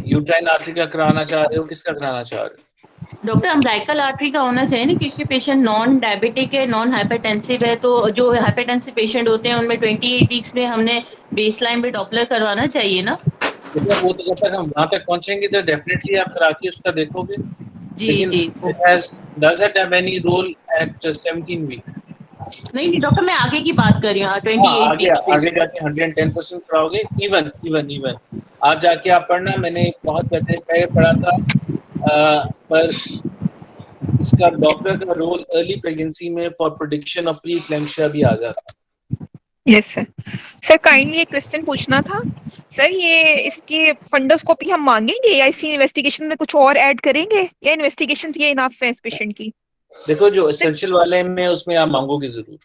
Uterine artery का कराना चाह रहे हो, किसका कराना चाह रहे हो? डॉक्टर अम्बिलिकल आर्टरी का होना चाहिए ना, क्योंकि पेशेंट नॉन डायबिटिक है, नॉन हाइपरटेंसिव है, तो जो हाइपरटेंसिव पेशेंट होते हैं उनमें 28 वीक्स में हमने बेसलाइन पे डॉपलर करवाना चाहिए ना। वो तो जब तक हम वहां तक पहुंचेंगे तो डेफिनेटली आप करा के उसका देखोगे। जी लेकिन जी does it have any role at 17 week? नहीं डॉक्टर, मैं आगे की बात कर रही हूँ, 28 आगे वीक्स पे। आगे जाके 110% कराओगे। इवन आज जाके आप पढ़ना, मैंने बहुत पहले पढ़ा था, पर इसका डॉक्टर का रोल अर्ली प्रेगनेंसी में फॉर प्रेडिक्शन ऑफ प्री इक्लेम्पशिया भी आ जाता है। Yes sir. सर काइंडली एक क्वेश्चन पूछना था सर, ये इसकी फंडोस्कोपी हम मांगेंगे या इसी इन्वेस्टिगेशन में कुछ और ऐड करेंगे, या इन्वेस्टिगेशन ये इनफ है इस पेशेंट की? देखो जो एसेंशियल वाले में उसमें आप मांगोगे जरूर।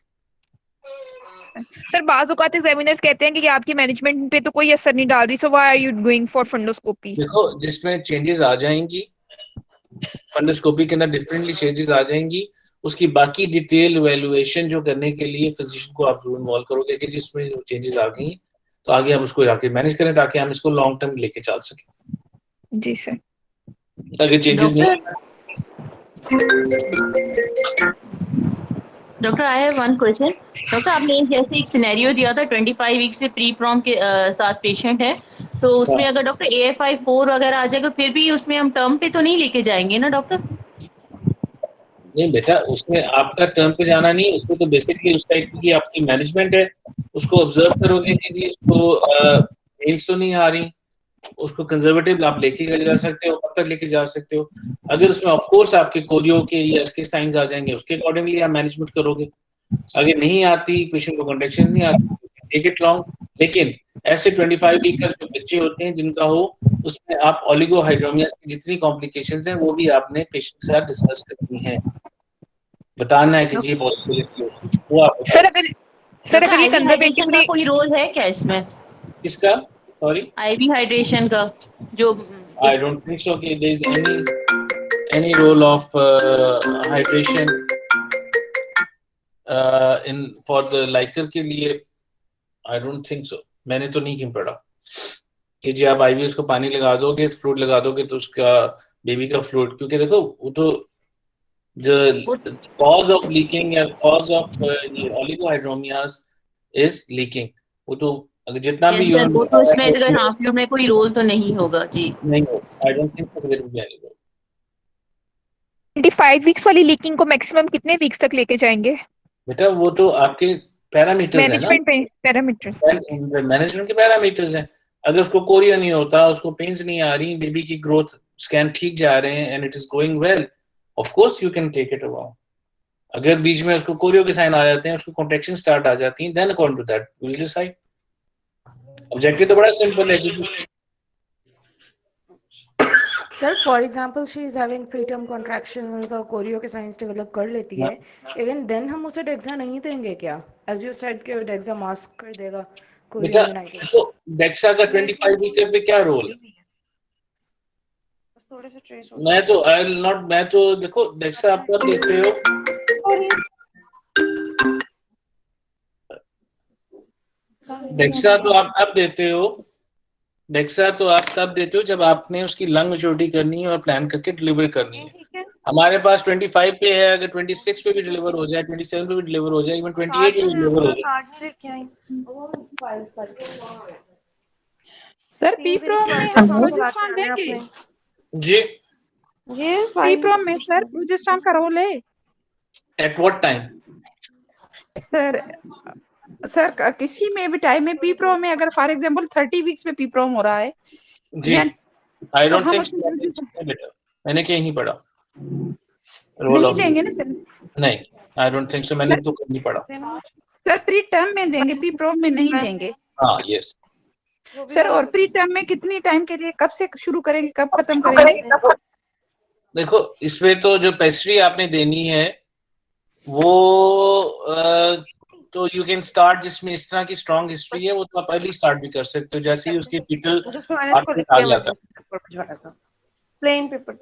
सर बाज़ औक़ात एग्जामिनर्स कहते हैं कि आपकी मैनेजमेंट पे तो कोई असर नहीं डाल रही, so why are you going for fundoscopy? देखो जिसमें चेंजेस आ जाएंगी, फंडोस्कोपी के अंदर डिफरेंटली चेंजेस आ जाएंगी, उसकी बाकी डिटेल वैल्यूएशन जो करने के लिए फिजिशियन को आप जरूर इन्वॉल्व करोगे कि जिसमें जो चेंजेस आ गई तो आगे हम उसको जाके मैनेज करें ताकि हम इसको लॉन्ग टर्म लेके चल सकें। जी सर। अगर चेंजेस नहीं। Doctor I have one question. Doctor आपने जैसे एक सिनेरियो दिया था 25 वीक से प्री प्रॉम के साथ पेशेंट है, तो उसमें अगर डॉक्टर AFI 4 वगैरह आ जाएगा फिर भी उसमें हम टर्म पे तो नहीं लेके जाएंगे ना डॉक्टर? नहीं बेटा, उसमें आपका टर्म पे जाना नहीं, उसमें तो बेसिकली उसका एक की आपकी मैनेजमेंट है, उसको ऑब्जर्व करोगे कि उसको पेन्स तो नहीं आ रही, उसको कंजर्वेटिव आप लेके जा सकते हो, कब तक लेके जा सकते हो। अगर उसमें ऑफ कोर्स आपके कोरियो के या इसके साइंस आ जाएंगे, उसके अकॉर्डिंगली आप मैनेजमेंट करोगे। अगर नहीं आती, पेशेंट को कंडक्शन नहीं आती, टेक इट लॉन्ग। लेकिन ऐसे 25 वीक का जो बच्चे होते हैं जिनका हो, उसमें आप ओलिगोहाइड्रोमिया की जितनी कॉम्प्लिकेशंस हैं वो भी आपने पेशेंट के साथ डिस्कस करनी है, बताना है कि जी पॉसिबिलिटी होगी वो आप सर अगर ये कंजर्वेटिवली कोई रोल है क्या इसमें? किसका? सॉरी, आईवी हाइड्रेशन का जो आई डोंट थिंक सो कि there is any role of hydration in for the liquor के लिए। आई डोंट थिंक सो, मैंने तो नहीं पढ़ा कि जी आप आईवी उसको पानी लगा दोगे, फ्लूइड लगा दोगे तो उसका बेबी का फ्लूइड, क्योंकि देखो वो तो the cause of leaking या cause of oligohydromias is leaking, वो तो अगर जितना भी वो तो इसमें अगर हाफ फ्लूइड में कोई रोल तो नहीं होगा जी? नहीं हो, I don't think so there will be any role. 25 weeks वाली लीकिंग को मैक्सिमम कितने वीक्स तक लेके जाएंगे? बेटा वो तो आपके पैरामीटर्स है ना, मैनेजमेंट पे पैरामीटर्स, मैनेजमेंट के पैरामीटर्स हैं। अगर उसको कोरिया नहीं होता, उसको पेन्स नहीं आ रही, बेबी की ग्रोथ स्कैन ठीक जा रहे हैं and it is going well, of course you can take it around. अगर बीच में उसको कोरियो के साइन आ जाते हैं, उसको कॉन्ट्रैक्शन स्टार्ट आ जाती हैं, then according to that we will decide. Objective तो बड़ा सिंपल है। Sir for example she is having preterm contractions और कोरियो के साइंस डेवलप कर लेती है, इवन देन हम उसे डेक्सा नहीं देंगे क्या? एज यू सेड कि डेक्सा मास्क कर देगा कोरियो बेटा मेनाइटिस। तो डेक्सा का 25 वीक पे क्या रोल है? मैं तो देखो डेक्सा आप कब देते हो? डेक्सा तो आप तब देते हो, डेक्सा तो आप तब देते हो जब आपने उसकी लंग मैच्योरिटी करनी है और प्लान करके डिलीवर करनी है। हमारे पास 25 पे है, अगर 26 पे भी डिलीवर हो जाए, 27 पे भी डिलीवर हो जाए, इवन 28 पे भी डिलीवर हो जाए। सर पी प्रो में हम प्रोजेस्टेरॉन देंगे जी? पी प्रो में सर प्रोजेस्टेरॉन का रोल है? At what time? सर किसी में भी टाइम में पी प्रो में अगर फॉर एग्जांपल 30 वीक्स में पी प्रो हो रहा है जी, आई डोंट थिंक बेटा मैंने कहीं नहीं पढ़ा नहीं देंगे ना सर? नहीं, आई डोंट थिंक सो, मैंने तो कहीं नहीं पढ़ा सर प्री टर्म में देंगे, पी प्रो में नहीं देंगे। हाँ यस, सर और प्री टर्म में कितनी टाइम के लिए, कब से शुरू करेंगे, कब खत्म करेंगे? देखो इसमें तो जो पेस्ट्री आपने देनी है वो तो यू कैन स्टार्ट, जिसमें इस तरह की स्ट्रॉन्ग हिस्ट्री है वो तो आप अर्ली स्टार्ट भी कर सकते हो, जैसे ही उसकी फीटल आ जाता है। प्लेन पेपर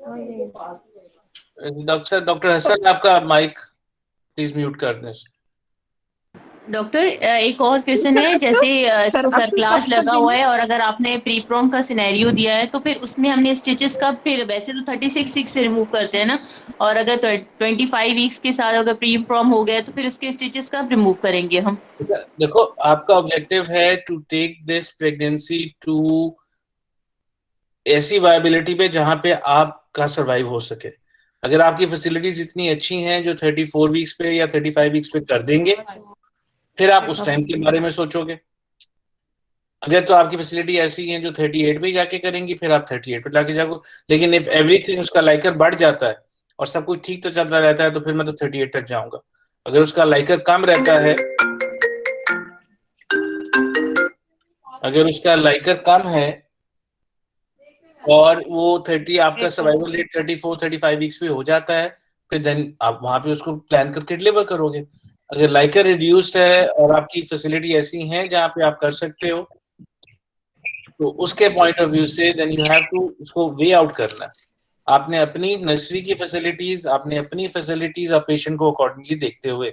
डॉक्टर हसन आपका माइक प्लीज म्यूट कर दें। डॉक्टर एक और क्वेश्चन है, जैसे इसको सर क्लास लगा हुआ है और अगर आपने प्री प्रॉम का सिनेरियो दिया है तो फिर उसमें हमने स्टिचेस कब, फिर वैसे तो 36 वीक्स पे रिमूव करते हैं ना, और अगर 25 वीक्स के साथ अगर प्री प्रॉम हो गया तो फिर उसके स्टिचेस कब रिमूव करेंगे हम? देखो आपका ऑब्जेक्टिव है to take this pregnancy to ऐसी वायबिलिटी पे जहां पे आपका सर्वाइव हो सके। अगर आपकी फैसिलिटीज इतनी अच्छी हैं जो 34 वीक्स पे या 35 वीक्स पे कर देंगे, फिर आप उस टाइम के बारे में सोचोगे। अगर तो आपकी फैसिलिटी ऐसी है जो 38 पे जाके करेंगी, फिर आप 38 पे जाके जाओ। लेकिन इफ एवरीथिंग उसका लाइकर बढ़ जाता है और सब कुछ ठीक तो चलता रहता है तो फिर मैं तो 38 तक जाऊंगा। अगर उसका लाइकर कम रहता है, अगर उसका लाइकर कम है और वो 30 आपका सर्वाइवल रेट 34-35 वीक्स पे हो जाता है, फिर देन आप वहां पे उसको प्लान करके डिलीवर करोगे। अगर लाइकर रिड्यूस्ड है और आपकी फैसिलिटी ऐसी है जहाँ पे आप कर सकते हो, तो उसके पॉइंट ऑफ व्यू से देन यू हैव टू उसको वे आउट करना है। आपने अपनी नर्सरी की फैसिलिटीज, आपने अपनी फैसिलिटीज और पेशेंट को अकॉर्डिंगली देखते हुए।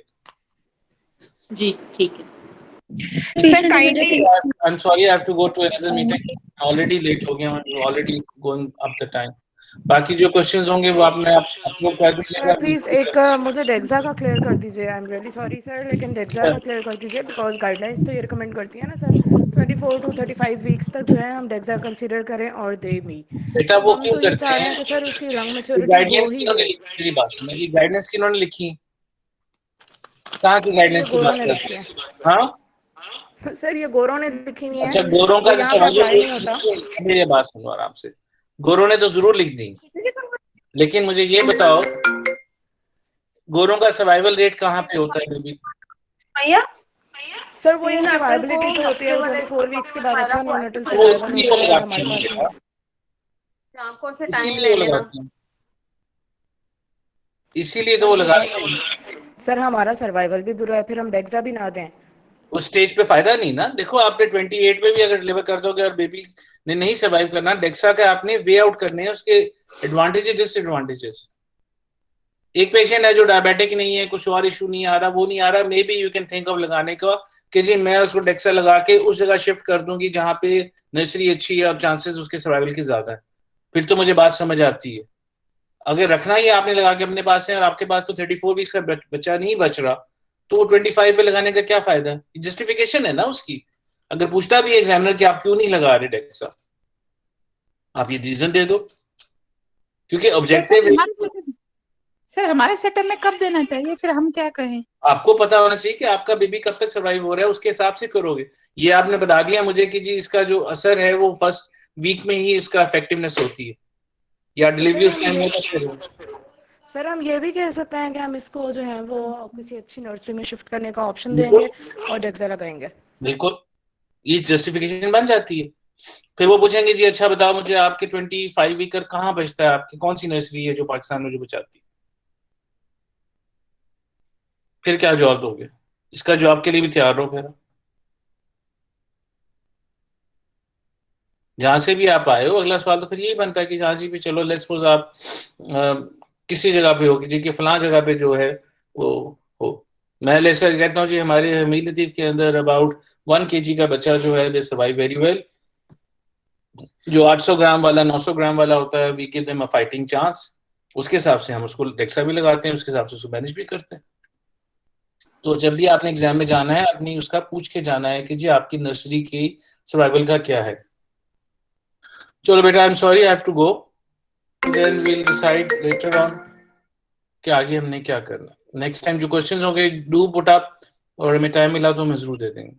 जी ठीक है Sir, kindly. I'm sorry, I have to go to another meeting. Already late हो गया हूँ, already going up the time. बाकी जो क्वेश्चंस होंगे वो आपको कर सर प्लीज एक मुझे डेक्सा का क्लियर कर दीजिए। I am really sorry sir, लेकिन डेक्सा का क्लियर कर दीजिए बिकॉज गाइडलाइंस तो ये रिकमेंड करती है ना सर 24 to 35 वीक्स तक जो है हम डेक्सा कंसीडर करें और दे मी। बेटा तो वो हम क्यों तो ये करते चाह रहे हैं? हैं कि सर उसकी लंग मैच्योरिटी हो गाइडलाइंस ही किन्होंने हो। लिखी? मेरी बात सुनो, ये गाइडलाइंस किन्होंने लिखी? कहाँ की ये गाइडलाइंस की गोरों बात ने कर लिखी रहे है हैं? हाँ सर, ये गोरों ने लिखी हुई है, अच्छा, गोरों वो का यहाँ पे अप्लाई नहीं होता। मेरी बात सुनो आराम से। गोरों ने तो जरूर लिख दी, लेकिन मुझे ये बताओ गोरों का सर्वाइवल रेट कहाँ पे होता है बेबी? सर वो इनकी वायबिलिटी जो होती है वो 24 वीक्स के बाद अच्छा न्यूनेटल वो सर्वाइवल इसलिए होता वो है और हमारे लगाते पास हैं नहीं है। इसीलिए वो लगाते हैं, इसीलिए तो वो लगाते हैं। सर हमारा सर्वाइवल भी बुरा है, फिर हम डेक्सा भी ना दें। उस स्टेज पे फायदा नहीं ना। देखो आपने 28 पे भी अगर डिलीवर कर दोगे और बेबी ने नहीं सर्वाइव करना, डेक्सा का आपने वे आउट करने हैं उसके एडवांटेजेस डिसएडवांटेजेस। एक पेशेंट है जो डायबिटिक नहीं है, कुछ और इशू नहीं आ रहा, वो नहीं आ रहा, may be you can think of लगाने का कि जी मैं उसको डेक्सा लगा के उस जगह शिफ्ट कर दूंगी जहां पे नर्सरी अच्छी है और चांसेस उसके सर्वाइवल की ज्यादा है, फिर तो मुझे बात समझ आती है। अगर रखना ही आपने लगा के अपने पास है और आपके पास तो 34 वीक्स का बच्चा नहीं बच रहा, तो वो 25 पे लगाने का क्या फायदा? जस्टिफिकेशन है ना उसकी। अगर पूछता भी एग्जामिनर कि आप क्यों नहीं लगा रहे डेक्सा, आप ये रीजन दे दो, क्योंकि ऑब्जेक्टिव सर हमारे सेटअप में कब देना चाहिए, फिर हम क्या कहें? आपको पता होना चाहिए कि आपका बेबी कब तक सर्वाइव हो रहा है, उसके हिसाब से करोगे। ये आपने बता दिया मुझे कि जी इसका जो असर है वो फर्स्ट वीक में ही इसका इफेक्टिवनेस होती है, या डिलीवरी उस टाइम में। सर हम ये भी कह सकते हैं कि हम इसको जो है वो किसी अच्छी नर्सरी में शिफ्ट करने का ऑप्शन देंगे और डेक्सा लगाएंगे। बिल्कुल, ये जस्टिफिकेशन बन जाती है। फिर वो पूछेंगे जी अच्छा बताओ मुझे आपके 25 वीकर कहाँ बचता है, आपकी कौन सी नर्सरी है जो पाकिस्तान में जो बचाती है? फिर क्या जवाब दोगे? इसका जवाब के लिए भी तैयार रहो। फिर जहां से भी आप आए हो अगला सवाल तो फिर यही बनता है कि हाँ जी भी चलो लेट्स सपोज आप किसी जगह पे हो कि जी कि फलां जगह पे जो है वो हो। मैं लेसे कहता हूँ जी हमारे हमीद लतीफ के अंदर अबाउट 1 kg का बच्चा जो है दे सर्वाइव वेरी वेल। जो 800 ग्राम वाला 900 ग्राम वाला होता है we give them a fighting chance, उसके हिसाब से हम उसको डेक्सा भी लगाते हैं, उसके हिसाब से उसको मैनेज भी करते हैं। तो जब भी आपने एग्जाम में जाना है अपनी उसका पूछ के जाना है कि जी आपकी नर्सरी की सर्वाइवल का क्या है। चलो बेटा I am sorry I have to go, then we will decide later on कि आगे हमने क्या करना। नेक्स्ट टाइम जो क्वेश्चंस होंगे डू पुट अप, और हमें टाइम मिला तो हम जरूर दे देंगे।